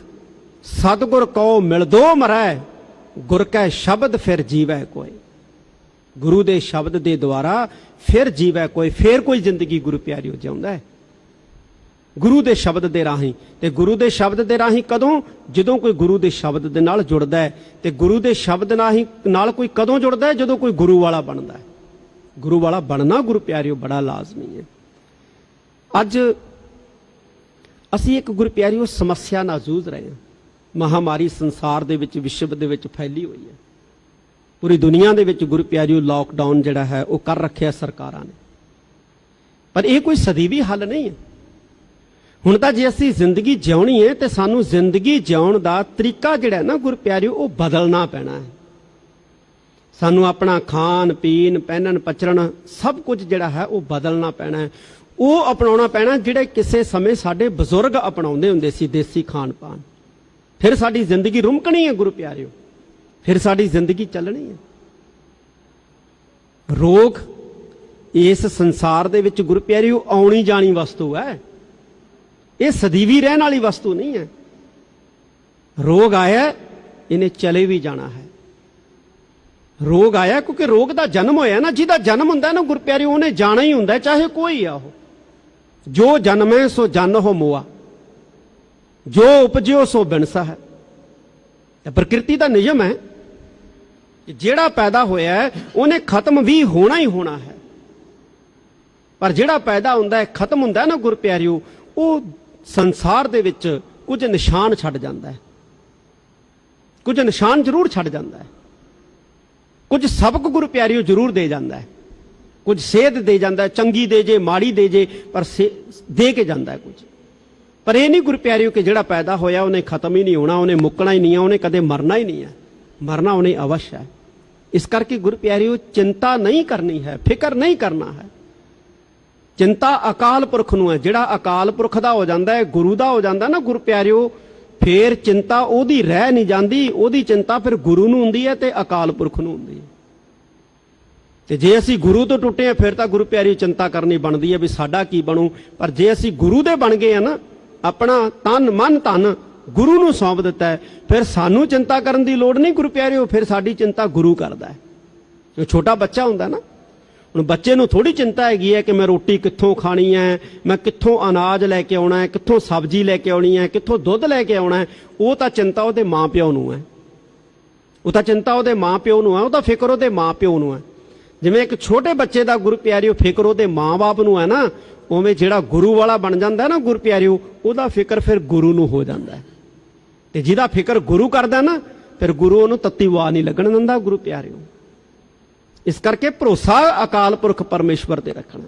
ਸਤਿਗੁਰ ਕਉ ਮਿਲਦੋ ਮਰੈ, ਗੁਰ ਕੈ ਸ਼ਬਦ ਫਿਰ ਜੀਵੈ ਕੋਈ। ਗੁਰੂ ਦੇ ਸ਼ਬਦ ਦੇ ਦੁਆਰਾ ਫਿਰ ਜੀਵੈ ਕੋਈ, ਫਿਰ ਕੋਈ ਜ਼ਿੰਦਗੀ ਗੁਰੂ ਪਿਆਰਿਓ ਜਿਉਂਦਾ ਹੈ ਗੁਰੂ ਦੇ ਸ਼ਬਦ ਦੇ ਰਾਹੀਂ। ਤੇ ਗੁਰੂ ਦੇ ਸ਼ਬਦ ਦੇ ਰਾਹੀਂ ਕਦੋਂ? ਜਦੋਂ ਕੋਈ ਗੁਰੂ ਦੇ ਸ਼ਬਦ ਦੇ ਨਾਲ ਜੁੜਦਾ ਹੈ। ਤੇ ਗੁਰੂ ਦੇ ਸ਼ਬਦ ਨਾਲ ਕੋਈ ਕਦੋਂ ਜੁੜਦਾ ਹੈ? ਜਦੋਂ ਕੋਈ ਗੁਰੂ ਵਾਲਾ ਬਣਦਾ ਹੈ। ਗੁਰੂ ਵਾਲਾ ਬਣਨਾ ਗੁਰੂ ਪਿਆਰਿਓ ਬੜਾ ਲਾਜ਼ਮੀ ਹੈ। ਅੱਜ ਅਸੀਂ ਇੱਕ ਗੁਰੂ ਪਿਆਰਿਓ ਸਮੱਸਿਆ ਨਾਲ ਜੂਝ ਰਹੇ ਹਾਂ। ਮਹਾਮਾਰੀ ਸੰਸਾਰ ਦੇ ਵਿੱਚ, ਵਿਸ਼ਵ ਦੇ ਵਿੱਚ ਫੈਲੀ ਹੋਈ ਹੈ। ਪੂਰੀ ਦੁਨੀਆ ਦੇ ਵਿੱਚ ਗੁਰੂ ਪਿਆਰਿਓ ਲਾਕਡਾਊਨ ਜਿਹੜਾ ਹੈ ਉਹ ਕਰ ਰੱਖਿਆ ਸਰਕਾਰਾਂ ਨੇ, ਪਰ ਇਹ ਕੋਈ ਸਦੀਵੀ ਹੱਲ ਨਹੀਂ ਹੈ। ਹੁਣ ਤਾਂ ਜੇ ਅਸੀਂ ਜ਼ਿੰਦਗੀ ਜਿਉਣੀ ਹੈ ਤੇ ਸਾਨੂੰ ਜ਼ਿੰਦਗੀ ਜਿਉਣ ਦਾ ਤਰੀਕਾ ਜਿਹੜਾ ਨਾ ਗੁਰੂ ਪਿਆਰਿਓ ਉਹ ਬਦਲਣਾ ਪੈਣਾ ਹੈ। ਸਾਨੂੰ ਆਪਣਾ ਖਾਣ ਪੀਣ, ਪਹਿਨਣ ਪਚਰਨ ਸਭ ਕੁਝ ਜਿਹੜਾ ਹੈ ਉਹ ਬਦਲਣਾ ਪੈਣਾ ਹੈ। ਉਹ ਅਪਣਾਉਣਾ ਪੈਣਾ ਜਿਹੜੇ ਕਿਸੇ ਸਮੇਂ ਸਾਡੇ ਬਜ਼ੁਰਗ ਅਪਣਾਉਂਦੇ ਹੁੰਦੇ ਸੀ, ਦੇਸੀ ਖਾਣ ਪਾਨ। ਫਿਰ ਸਾਡੀ ਜ਼ਿੰਦਗੀ ਰੁਮਕਣੀ ਹੈ ਗੁਰੂ ਪਿਆਰਿਓ, ਫਿਰ ਸਾਡੀ ਜ਼ਿੰਦਗੀ ਚੱਲਣੀ ਹੈ। ਰੋਗ ਇਸ ਸੰਸਾਰ ਦੇ ਵਿੱਚ ਗੁਰੂ ਪਿਆਰਿਓ ਆਉਣੀ ਜਾਣੀ ਵਸਤੂ ਹੈ, ਇਹ ਸਦੀਵੀ ਰਹਿਣ ਵਾਲੀ ਵਸਤੂ ਨਹੀਂ ਹੈ। ਰੋਗ ਆਇਆ, ਇਹਨੇ ਚਲੇ ਵੀ ਜਾਣਾ ਹੈ। ਰੋਗ ਆਇਆ ਕਿਉਂਕਿ ਰੋਗ ਦਾ ਜਨਮ ਹੋਇਆ ਨਾ, ਜਿਹਦਾ ਜਨਮ ਹੁੰਦਾ ਨਾ ਗੁਰੂ ਪਿਆਰਿਓ ਉਹਨੇ ਜਾਣਾ ਹੀ ਹੁੰਦਾ, ਚਾਹੇ ਕੋਈ ਆ ਉਹ। ਜੋ ਜਨਮੈ ਸੋ ਜਨ ਹੋ ਮੋਆ, ਜੋ ਉਪਜਿਓ ਸੋ ਬਿਨਸਾ ਹੈ। ਇਹ ਪ੍ਰਕਿਰਤੀ ਦਾ ਨਿਯਮ ਹੈ ਕਿ ਜਿਹੜਾ ਪੈਦਾ ਹੋਇਆ ਹੈ ਉਹਨੇ ਖਤਮ ਵੀ ਹੋਣਾ ਹੀ ਹੋਣਾ ਹੈ। ਪਰ ਜਿਹੜਾ ਪੈਦਾ ਹੁੰਦਾ ਹੈ, ਖਤਮ ਹੁੰਦਾ ਹੈ ਨਾ ਗੁਰੂ ਪਿਆਰਿਓ, ਉਹ ਸੰਸਾਰ ਦੇ ਵਿੱਚ ਕੁਝ ਨਿਸ਼ਾਨ ਛੱਡ ਜਾਂਦਾ ਹੈ, ਕੁਝ ਨਿਸ਼ਾਨ ਜ਼ਰੂਰ ਛੱਡ ਜਾਂਦਾ ਹੈ, ਕੁਝ ਸਬਕ ਗੁਰੂ ਪਿਆਰਿਓ ਜ਼ਰੂਰ ਦੇ ਜਾਂਦਾ ਹੈ, ਕੁਝ ਸੇਧ ਦੇ ਜਾਂਦਾ ਹੈ, ਚੰਗੀ ਦੇ ਜੇ ਮਾੜੀ ਦੇ ਜੇ, ਪਰ ਦੇ ਕੇ ਜਾਂਦਾ ਹੈ ਕੁਝ। ਪਰ ਇਹ ਨਹੀਂ ਗੁਰੂ ਪਿਆਰਿਓ ਕਿ ਜਿਹੜਾ ਪੈਦਾ ਹੋਇਆ ਉਹਨੇ ਖਤਮ ਹੀ ਨਹੀਂ ਹੋਣਾ, ਉਹਨੇ ਮੁੱਕਣਾ ਹੀ ਨਹੀਂ ਹੈ, ਉਹਨੇ ਕਦੇ ਮਰਨਾ ਹੀ ਨਹੀਂ ਹੈ। ਮਰਨਾ ਉਹਨੇ ਅਵਸ਼ ਹੈ। ਇਸ ਕਰਕੇ ਗੁਰੂ ਪਿਆਰਿਓ ਚਿੰਤਾ ਨਹੀਂ ਕਰਨੀ ਹੈ, ਫਿਕਰ ਨਹੀਂ ਕਰਨਾ ਹੈ। ਚਿੰਤਾ ਅਕਾਲ ਪੁਰਖ ਨੂੰ ਹੈ। ਜਿਹੜਾ ਅਕਾਲ ਪੁਰਖ ਦਾ ਹੋ ਜਾਂਦਾ ਹੈ, ਗੁਰੂ ਦਾ ਹੋ ਜਾਂਦਾ ਨਾ ਗੁਰੂ ਪਿਆਰਿਓ, ਫੇਰ ਚਿੰਤਾ ਉਹਦੀ ਰਹਿ ਨਹੀਂ ਜਾਂਦੀ। ਉਹਦੀ ਚਿੰਤਾ ਫਿਰ ਗੁਰੂ ਨੂੰ ਹੁੰਦੀ ਹੈ ਤੇ ਅਕਾਲ ਪੁਰਖ ਨੂੰ ਹੁੰਦੀ ਹੈ। ਤੇ ਜੇ ਅਸੀਂ ਗੁਰੂ ਤੋਂ ਟੁੱਟੇ ਆ ਫਿਰ ਤਾਂ ਗੁਰੂ ਪਿਆਰਿਓ ਚਿੰਤਾ ਕਰਨੀ ਬਣਦੀ ਹੈ ਵੀ ਸਾਡਾ ਕੀ ਬਣੂ। ਪਰ ਜੇ ਅਸੀਂ ਗੁਰੂ ਦੇ ਬਣ ਗਏ ਆ ਨਾ, ਆਪਣਾ ਤਨ ਮਨ ਧਨ ਗੁਰੂ ਨੂੰ ਸੌਂਪ ਦਿੱਤਾ ਹੈ, ਫਿਰ ਸਾਨੂੰ ਚਿੰਤਾ ਕਰਨ ਦੀ ਲੋੜ ਨਹੀਂ ਗੁਰੂ ਪਿਆਰਿਓ, ਫਿਰ ਸਾਡੀ ਚਿੰਤਾ ਗੁਰੂ ਕਰਦਾ ਹੈ। ਜੋ ਛੋਟਾ ਬੱਚਾ ਹੁੰਦਾ ਨਾ, ਹੁਣ ਬੱਚੇ ਨੂੰ ਥੋੜੀ ਚਿੰਤਾ ਹੈਗੀ ਹੈ ਕਿ ਮੈਂ ਰੋਟੀ ਕਿੱਥੋਂ ਖਾਣੀ ਹੈ, ਮੈਂ ਕਿੱਥੋਂ ਅਨਾਜ ਲੈ ਕੇ ਆਉਣਾ ਹੈ, ਕਿੱਥੋਂ ਸਬਜ਼ੀ ਲੈ ਕੇ ਆਉਣੀ ਹੈ, ਕਿੱਥੋਂ ਦੁੱਧ ਲੈ ਕੇ ਆਉਣਾ ਹੈ। ਉਹ ਤਾਂ ਚਿੰਤਾ ਉਹਦੇ ਮਾਂ ਪਿਓ ਨੂੰ ਹੈ, ਉਹ ਤਾਂ ਚਿੰਤਾ ਉਹਦੇ ਮਾਂ ਪਿਓ ਨੂੰ ਹੈ, ਉਹ ਤਾਂ ਫਿਕਰ ਉਹਦੇ ਮਾਂ ਪਿਓ ਨੂੰ ਹੈ। ਜਿਵੇਂ ਇੱਕ ਛੋਟੇ ਬੱਚੇ ਦਾ ਗੁਰੂ ਪਿਆਰਿਓ ਫਿਕਰ ਉਹਦੇ ਮਾਂ-ਬਾਪ ਨੂੰ ਹੈ ਨਾ, ਉਵੇਂ ਜਿਹੜਾ ਗੁਰੂ ਵਾਲਾ ਬਣ ਜਾਂਦਾ ਨਾ ਗੁਰੂ ਪਿਆਰਿਓ, ਉਹਦਾ ਫਿਕਰ ਫਿਰ ਗੁਰੂ ਨੂੰ ਹੋ ਜਾਂਦਾ। ਤੇ ਜਿਹਦਾ ਫਿਕਰ ਗੁਰੂ ਕਰਦਾ ਨਾ, ਫਿਰ ਗੁਰੂ ਉਹਨੂੰ ਤੱਤੀ ਵਾਹ ਨਹੀਂ ਲੱਗਣ ਦਿੰਦਾ ਗੁਰੂ ਪਿਆਰਿਓ। ਇਸ ਕਰਕੇ ਭਰੋਸਾ ਅਕਾਲ ਪੁਰਖ ਪਰਮੇਸ਼ਵਰ ਤੇ ਰੱਖਣਾ।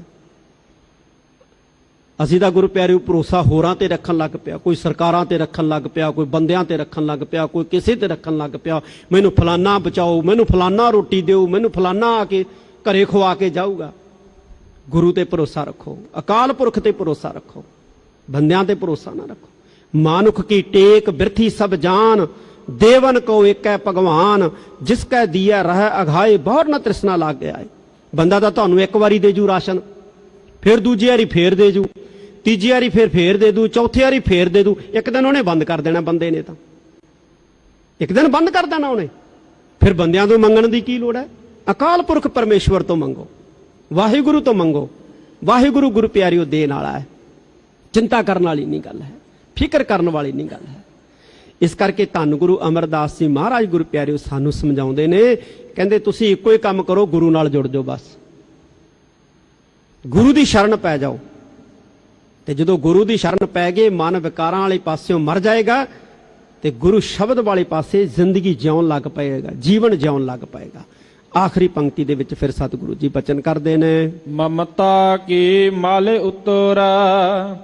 ਅਸੀਂ ਤਾਂ ਗੁਰੂ ਪਿਆਰਿਓ ਭਰੋਸਾ ਹੋਰਾਂ ਤੇ ਰੱਖਣ ਲੱਗ ਪਿਆ, ਕੋਈ ਸਰਕਾਰਾਂ ਤੇ ਰੱਖਣ ਲੱਗ ਪਿਆ, ਕੋਈ ਬੰਦਿਆਂ ਤੇ ਰੱਖਣ ਲੱਗ ਪਿਆ, ਕੋਈ ਕਿਸੇ ਤੇ ਰੱਖਣ ਲੱਗ ਪਿਆ। ਮੈਨੂੰ ਫਲਾਨਾ ਬਚਾਓ, ਮੈਨੂੰ ਫਲਾਨਾ ਰੋਟੀ ਦਿਓ, ਮੈਨੂੰ ਫਲਾਨਾ ਆ ਕੇ ਘਰੇ ਖਵਾ ਕੇ ਜਾਊਗਾ। ਗੁਰੂ ਤੇ ਭਰੋਸਾ ਰੱਖੋ, ਅਕਾਲ ਪੁਰਖ ਤੇ ਭਰੋਸਾ ਰੱਖੋ, ਬੰਦਿਆਂ ਤੇ ਭਰੋਸਾ ਨਾ ਰੱਖੋ। ਮਾਨੁਖ ਕੀ ਟੇਕ ਬਿਰਥੀ ਸਭ ਜਾਨ, ਦੇਵਨ ਕੋ ਇੱਕ ਹੈ ਭਗਵਾਨ, ਜਿਸ ਕੈ ਦੀਆ ਰਹਿ ਅਘਾਏ ਬਹੁਤ ਨਾ ਤ੍ਰਿਸ਼ਨਾ ਲੱਗ ਗਿਆ। ਬੰਦਾ ਤਾਂ ਤੁਹਾਨੂੰ ਇੱਕ ਵਾਰੀ ਦੇ ਜੂ ਰਾਸ਼ਨ, ਫਿਰ ਦੂਜੀ ਵਾਰੀ ਫੇਰ ਦੇ ਜੂ, ਤੀਜੀ ਵਾਰੀ ਫੇਰ ਦੇ ਦੂ, ਚੌਥੀ ਵਾਰੀ ਫੇਰ ਦੇ ਦੂ। ਇੱਕ ਦਿਨ ਉਹਨੇ ਬੰਦ ਕਰ ਦੇਣਾ, ਬੰਦੇ ਨੇ ਤਾਂ ਇੱਕ ਦਿਨ ਬੰਦ ਕਰ ਦੇਣਾ ਉਹਨੇ। ਫਿਰ ਬੰਦਿਆਂ ਤੋਂ ਮੰਗਣ ਦੀ ਕੀ ਲੋੜ ਹੈ? ਅਕਾਲ ਪੁਰਖ ਪਰਮੇਸ਼ਵਰ ਤੋਂ ਮੰਗੋ, ਵਾਹਿਗੁਰੂ ਤੋਂ ਮੰਗੋ। ਵਾਹਿਗੁਰੂ ਗੁਰੂ ਪਿਆਰਿਓ ਦੇਣ ਵਾਲਾ ਹੈ, ਚਿੰਤਾ ਕਰਨ ਵਾਲੀ ਨਹੀਂ ਗੱਲ ਹੈ। ਫਿਕਰ ਕਰਨ ਵਾਲੀ ਨਹੀਂ ਗੱਲ ਹੈ। ਇਸ ਕਰਕੇ ਧੰਨ ਗੁਰੂ ਅਮਰਦਾਸ ਜੀ ਮਹਾਰਾਜ ਗੁਰੂ ਪਿਆਰਿਓ ਸਾਨੂੰ ਸਮਝਾਉਂਦੇ ਨੇ, ਕਹਿੰਦੇ ਤੁਸੀਂ ਇੱਕੋ ਹੀ ਕੰਮ ਕਰੋ, ਗੁਰੂ ਨਾਲ ਜੁੜ ਜਾਓ, ਬਸ ਗੁਰੂ ਦੀ ਸ਼ਰਨ ਪੈ ਜਾਓ। ਤੇ ਜਦੋਂ ਗੁਰੂ ਦੀ ਸ਼ਰਨ ਪੈ ਗਏ, ਮਨ ਵਿਕਾਰਾਂ ਵਾਲੇ ਪਾਸਿਓਂ ਮਰ ਜਾਏਗਾ ਤੇ ਗੁਰੂ ਸ਼ਬਦ ਵਾਲੇ ਪਾਸੇ ਜ਼ਿੰਦਗੀ ਜਿਉਣ ਲੱਗ ਪਏਗਾ, ਜੀਵਨ ਜਿਉਣ ਲੱਗ ਪਏਗਾ। ਆਖਰੀ ਪੰਕਤੀ ਦੇ ਵਿੱਚ ਫਿਰ ਸਤਿਗੁਰੂ ਜੀ ਬਚਨ ਕਰਦੇ ਨੇ, ਮਮਤਾ ਕੀ ਮਲ ਉਤਰਾ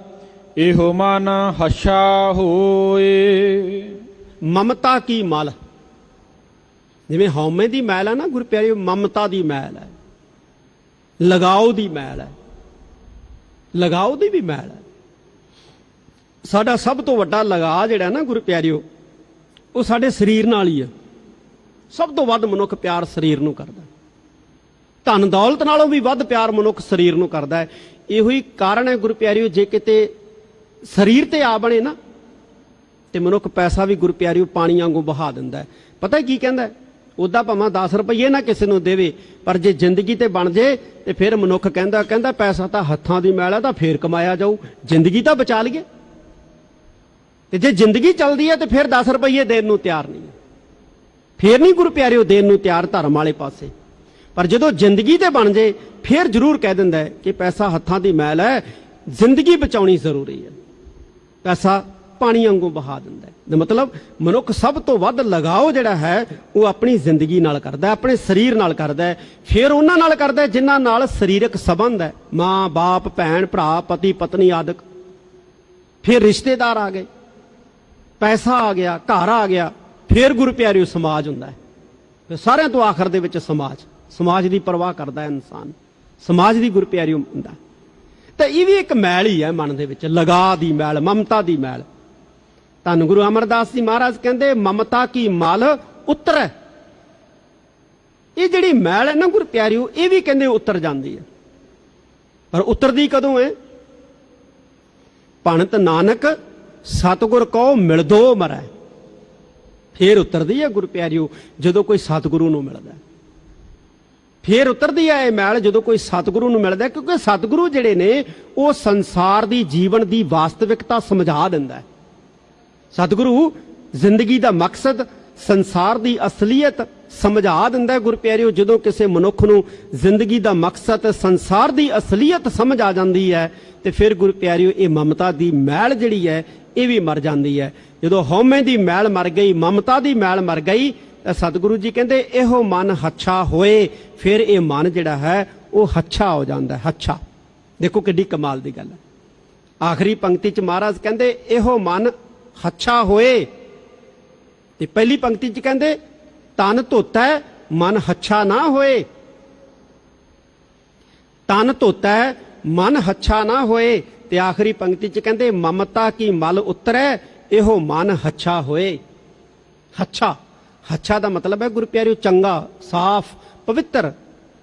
ਇਹੋ ਮਨ ਹੱਛਾ ਹੋਏ। ਮਮਤਾ ਕੀ ਮਲ, ਜਿਵੇਂ ਹਉਮੈ ਦੀ ਮੈਲ ਹੈ ਨਾ ਗੁਰੂ ਪਿਆਰਿਓ, ਮਮਤਾ ਦੀ ਮੈਲ ਹੈ, ਲਗਾਓ ਦੀ ਮੈਲ ਹੈ, ਲਗਾਓ ਦੀ ਵੀ ਮੈਲ ਹੈ। ਸਾਡਾ ਸਭ ਤੋਂ ਵੱਡਾ ਲਗਾਅ ਜਿਹੜਾ ਨਾ ਗੁਰੂ ਪਿਆਰਿਓ, ਉਹ ਸਾਡੇ ਸਰੀਰ ਨਾਲ ਹੀ ਹੈ। ਸਭ ਤੋਂ ਵੱਧ ਮਨੁੱਖ ਪਿਆਰ ਸਰੀਰ ਨੂੰ ਕਰਦਾ, ਧਨ ਦੌਲਤ ਨਾਲੋਂ ਵੀ ਵੱਧ ਪਿਆਰ ਮਨੁੱਖ ਸਰੀਰ ਨੂੰ ਕਰਦਾ ਹੈ। ਇਹੋ ਹੀ ਕਾਰਨ ਹੈ ਗੁਰੂ ਪਿਆਰਿਓ, ਜੇ ਕਿਤੇ ਸਰੀਰ ਤੇ ਆ ਬਣੇ ਨਾ ਤੇ ਮਨੁੱਖ ਪੈਸਾ ਵੀ ਗੁਰੂ ਪਿਆਰਿਓ ਪਾਣੀ ਵਾਂਗੂ ਬਹਾ ਦਿੰਦਾ ਹੈ। ਪਤਾ ਕੀ ਕਹਿੰਦਾ, ਉੱਦਾਂ ਭਾਵੇਂ 10 ਰੁਪਏ ਨਾ ਕਿਸੇ ਨੂੰ ਦੇਵੇ, ਪਰ ਜੇ ਜ਼ਿੰਦਗੀ ਤੇ ਬਣ ਜੇ ਤੇ ਫਿਰ ਮਨੁੱਖ ਕਹਿੰਦਾ ਪੈਸਾ ਤਾਂ ਹੱਥਾਂ ਦੀ ਮੈਲ ਹੈ, ਤਾਂ ਫੇਰ ਕਮਾਇਆ ਜਾਊ, ਜ਼ਿੰਦਗੀ ਤਾਂ ਬਚਾ ਲਈਏ। ਤੇ ਜੇ ਜ਼ਿੰਦਗੀ ਚੱਲਦੀ ਹੈ ਤੇ ਫਿਰ 10 ਰੁਪਏ ਦੇਣ ਨੂੰ ਤਿਆਰ ਨਹੀਂ, ਫੇਰ ਨਹੀਂ ਗੁਰੂ ਪਿਆਰਿਓ ਦੇਣ ਨੂੰ ਤਿਆਰ ਧਰਮ ਵਾਲੇ ਪਾਸੇ। ਪਰ ਜਦੋਂ ਜ਼ਿੰਦਗੀ ਤੇ ਬਣ ਜੇ ਫਿਰ ਜ਼ਰੂਰ ਕਹਿ ਦਿੰਦਾ ਹੈ ਕਿ ਪੈਸਾ ਹੱਥਾਂ ਦੀ ਮੈਲ ਹੈ, ਜ਼ਿੰਦਗੀ ਬਚਾਉਣੀ ਜ਼ਰੂਰੀ ਹੈ। ਪੈਸਾ ਪਾਣੀ ਵਾਂਗੂ ਬਹਾ ਦਿੰਦਾ ਹੈ। ਮਤਲਬ ਮਨੁੱਖ ਸਭ ਤੋਂ ਵੱਧ ਲਗਾਓ ਜਿਹੜਾ ਹੈ ਉਹ ਆਪਣੀ ਜ਼ਿੰਦਗੀ ਨਾਲ ਕਰਦਾ, ਆਪਣੇ ਸਰੀਰ ਨਾਲ ਕਰਦਾ ਹੈ। ਫਿਰ ਉਹਨਾਂ ਨਾਲ ਕਰਦਾ ਜਿਨ੍ਹਾਂ ਨਾਲ ਸਰੀਰਕ ਸੰਬੰਧ ਹੈ, ਮਾਂ ਬਾਪ, ਭੈਣ ਭਰਾ, ਪਤੀ ਪਤਨੀ ਆਦਿਕ। ਫਿਰ ਰਿਸ਼ਤੇਦਾਰ ਆ ਗਏ, ਪੈਸਾ ਆ ਗਿਆ, ਘਰ ਆ ਗਿਆ, ਫਿਰ ਗੁਰੂ ਪਿਆਰਿਓ ਸਮਾਜ ਹੁੰਦਾ ਹੈ। ਫਿਰ ਸਾਰਿਆਂ ਤੋਂ ਆਖਰ ਦੇ ਵਿੱਚ ਸਮਾਜ ਦੀ ਪਰਵਾਹ ਕਰਦਾ ਹੈ ਇਨਸਾਨ, ਸਮਾਜ ਦੀ ਗੁਰੂ ਪਿਆਰਿਓ ਹੁੰਦਾ। ਤਾਂ ਇਹ ਵੀ ਇੱਕ ਮੈਲ ਹੀ ਹੈ ਮਨ ਦੇ ਵਿੱਚ, ਲਗਾ ਦੀ ਮੈਲ, ਮਮਤਾ ਦੀ ਮੈਲ। ਧੰਨ ਗੁਰੂ ਅਮਰਦਾਸ ਜੀ ਮਹਾਰਾਜ ਕਹਿੰਦੇ, ਮਮਤਾ ਕੀ ਮਲ ਉਤਰੈ। ਇਹ ਜਿਹੜੀ ਮੈਲ ਹੈ ਨਾ ਗੁਰੂ ਪਿਆਰਿਓ, ਇਹ ਵੀ ਕਹਿੰਦੇ ਉਤਰ ਜਾਂਦੀ ਹੈ। ਪਰ ਉਤਰਦੀ ਕਦੋਂ ਹੈ? ਭਣਤ ਨਾਨਕ ਸਤਿਗੁਰ ਕਉ ਮਿਲਦੋ ਮਰੈ। ਫੇਰ ਉਤਰਦੀ ਹੈ ਗੁਰੂ ਪਿਆਰਿਓ ਜਦੋਂ ਕੋਈ ਸਤਿਗੁਰੂ ਨੂੰ ਮਿਲਦਾ। ਫੇਰ ਉਤਰਦੀ ਹੈ ਇਹ ਮੈਲ ਜਦੋਂ ਕੋਈ ਸਤਿਗੁਰੂ ਨੂੰ ਮਿਲਦਾ, ਕਿਉਂਕਿ ਸਤਿਗੁਰੂ ਜਿਹੜੇ ਨੇ ਉਹ ਸੰਸਾਰ ਦੀ ਜੀਵਨ ਦੀ ਵਾਸਤਵਿਕਤਾ ਸਮਝਾ ਦਿੰਦਾ ਹੈ। ਸਤਿਗੁਰੂ ਜ਼ਿੰਦਗੀ ਦਾ ਮਕਸਦ, ਸੰਸਾਰ ਦੀ ਅਸਲੀਅਤ ਸਮਝਾ ਦਿੰਦਾ ਹੈ। ਗੁਰੂ ਪਿਆਰਿਓ ਜਦੋਂ ਕਿਸੇ ਮਨੁੱਖ ਨੂੰ ਜ਼ਿੰਦਗੀ ਦਾ ਮਕਸਦ, ਸੰਸਾਰ ਦੀ ਅਸਲੀਅਤ ਸਮਝ ਆ ਜਾਂਦੀ ਹੈ ਤੇ ਫਿਰ ਗੁਰੂ ਪਿਆਰਿਓ ਇਹ ਮਮਤਾ ਦੀ ਮੈਲ ਜਿਹੜੀ ਹੈ ਇਹ ਵੀ ਮਰ ਜਾਂਦੀ ਹੈ। ਜਦੋਂ ਹਉਮੈ ਦੀ ਮੈਲ ਮਰ ਗਈ, ਮਮਤਾ ਦੀ ਮੈਲ ਮਰ ਗਈ, ਤਾਂ ਸਤਿਗੁਰੂ ਜੀ ਕਹਿੰਦੇ ਇਹੋ ਮਨ ਹੱਛਾ ਹੋਏ। ਫਿਰ ਇਹ ਮਨ ਜਿਹੜਾ ਹੈ ਉਹ ਹੱਛਾ ਹੋ ਜਾਂਦਾ ਹੈ। ਹੱਛਾ, ਦੇਖੋ ਕਿੱਡੀ ਕਮਾਲ ਦੀ ਗੱਲ ਹੈ। ਆਖਰੀ ਪੰਕਤੀ 'ਚ ਮਹਾਰਾਜ ਕਹਿੰਦੇ ਇਹੋ ਮਨ ਹੱਛਾ ਹੋਏ, ਤੇ ਪਹਿਲੀ ਪੰਕਤੀ 'ਚ ਕਹਿੰਦੇ ਤਨ ਧੋਤਾ ਮਨ ਹੱਛਾ ਨਾ ਹੋਏ। ਤਨ ਧੋਤਾ ਮਨ ਹੱਛਾ ਨਾ ਹੋਏ, ਤੇ ਆਖਰੀ ਪੰਕਤੀ 'ਚ ਕਹਿੰਦੇ ਮਮਤਾ ਕੀ ਮਲ ਉਤਰੈ ਇਹੋ ਮਨ ਹੱਛਾ ਹੋਏ। ਹੱਛਾ ਦਾ ਮਤਲਬ ਹੈ ਗੁਰੂ ਪਿਆਰਿਓ ਚੰਗਾ, ਸਾਫ਼, ਪਵਿੱਤਰ,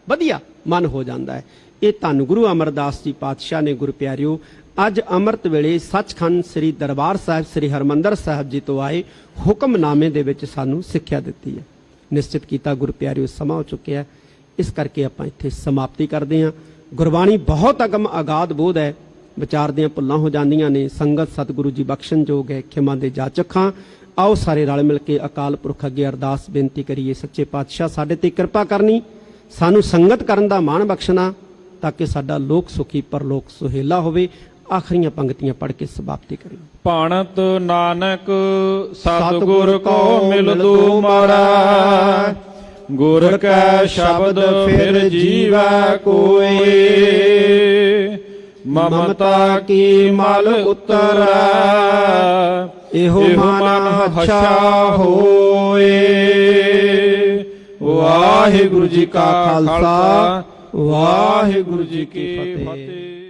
ਵਧੀਆ ਮਨ ਹੋ ਜਾਂਦਾ ਹੈ। ਇਹ ਧੰਨ ਗੁਰੂ ਅਮਰਦਾਸ ਜੀ ਪਾਤਸ਼ਾਹ ਨੇ ਗੁਰੂ ਪਿਆਰਿਓ ਅੱਜ ਅੰਮ੍ਰਿਤ ਵੇਲੇ ਸੱਚਖੰਡ ਸ੍ਰੀ ਦਰਬਾਰ ਸਾਹਿਬ ਸ੍ਰੀ ਹਰਿਮੰਦਰ ਸਾਹਿਬ ਜੀ ਤੋਂ ਆਏ ਹੁਕਮਨਾਮੇ ਦੇ ਵਿੱਚ ਸਾਨੂੰ ਸਿੱਖਿਆ ਦਿੱਤੀ ਹੈ। ਨਿਸ਼ਚਿਤ ਕੀਤਾ ਗੁਰੂ ਪਿਆਰਿਓ ਸਮਾਂ ਹੋ ਚੁੱਕਿਆ, ਇਸ ਕਰਕੇ ਆਪਾਂ ਇੱਥੇ ਸਮਾਪਤੀ ਕਰਦੇ ਹਾਂ। ਗੁਰਬਾਣੀ ਬਹੁਤ ਅਗਮ ਅਗਾਧ ਬੋਧ ਹੈ, ਵਿਚਾਰ ਦੀਆਂ ਭੁੱਲਾਂ ਹੋ ਜਾਂਦੀਆਂ ਨੇ, ਸੰਗਤ ਸਤਿਗੁਰੂ ਜੀ ਬਖਸ਼ਣਯੋਗ ਹੈ, ਖਿਮਾ ਦੇ ਜਾਚਕ ਹਾਂ। ਆਓ ਸਾਰੇ ਰਲ ਮਿਲ ਕੇ ਅਕਾਲ ਪੁਰਖ ਅੱਗੇ ਅਰਦਾਸ ਬੇਨਤੀ ਕਰੀਏ, ਸੱਚੇ ਪਾਤਸ਼ਾਹ ਸਾਡੇ ਤੇ ਕਿਰਪਾ ਕਰਨੀ, ਸਾਨੂੰ ਸੰਗਤ ਕਰਨ ਦਾ ਮਾਣ ਬਖਸ਼ਣਾ, ਤਾਂ ਕਿ ਸਾਡਾ ਲੋਕ ਸੁਖੀ ਪਰਲੋਕ ਸੁਹੇਲਾ ਹੋਵੇ। ਆਖਰੀਆਂ ਪੰਕਤੀਆਂ ਪੜ੍ਹ ਕੇ ਸਮਾਪਤੀ ਕਰੀਏ। ਭਣਤ ਨਾਨਕ ਸਤਿਗੁਰ ਕੋ ਮਿਲਦੂ ਮਰੈ, ਗੁਰ ਕੈ ਸ਼ਬਦ ਫਿਰ ਜੀਵੈ ਕੋਇ। ਮਮਤਾ ਕੀ ਮਲ ਉਤਰੈ ਇਹੋ ਮਨ ਹੱਛਾ ਹੋਏ। ਵਾਹਿਗੁਰੂ ਜੀ ਕਾ ਖਾਲਸਾ, ਵਾਹਿਗੁਰੂ ਜੀ ਕੀ ਫਤਿਹ।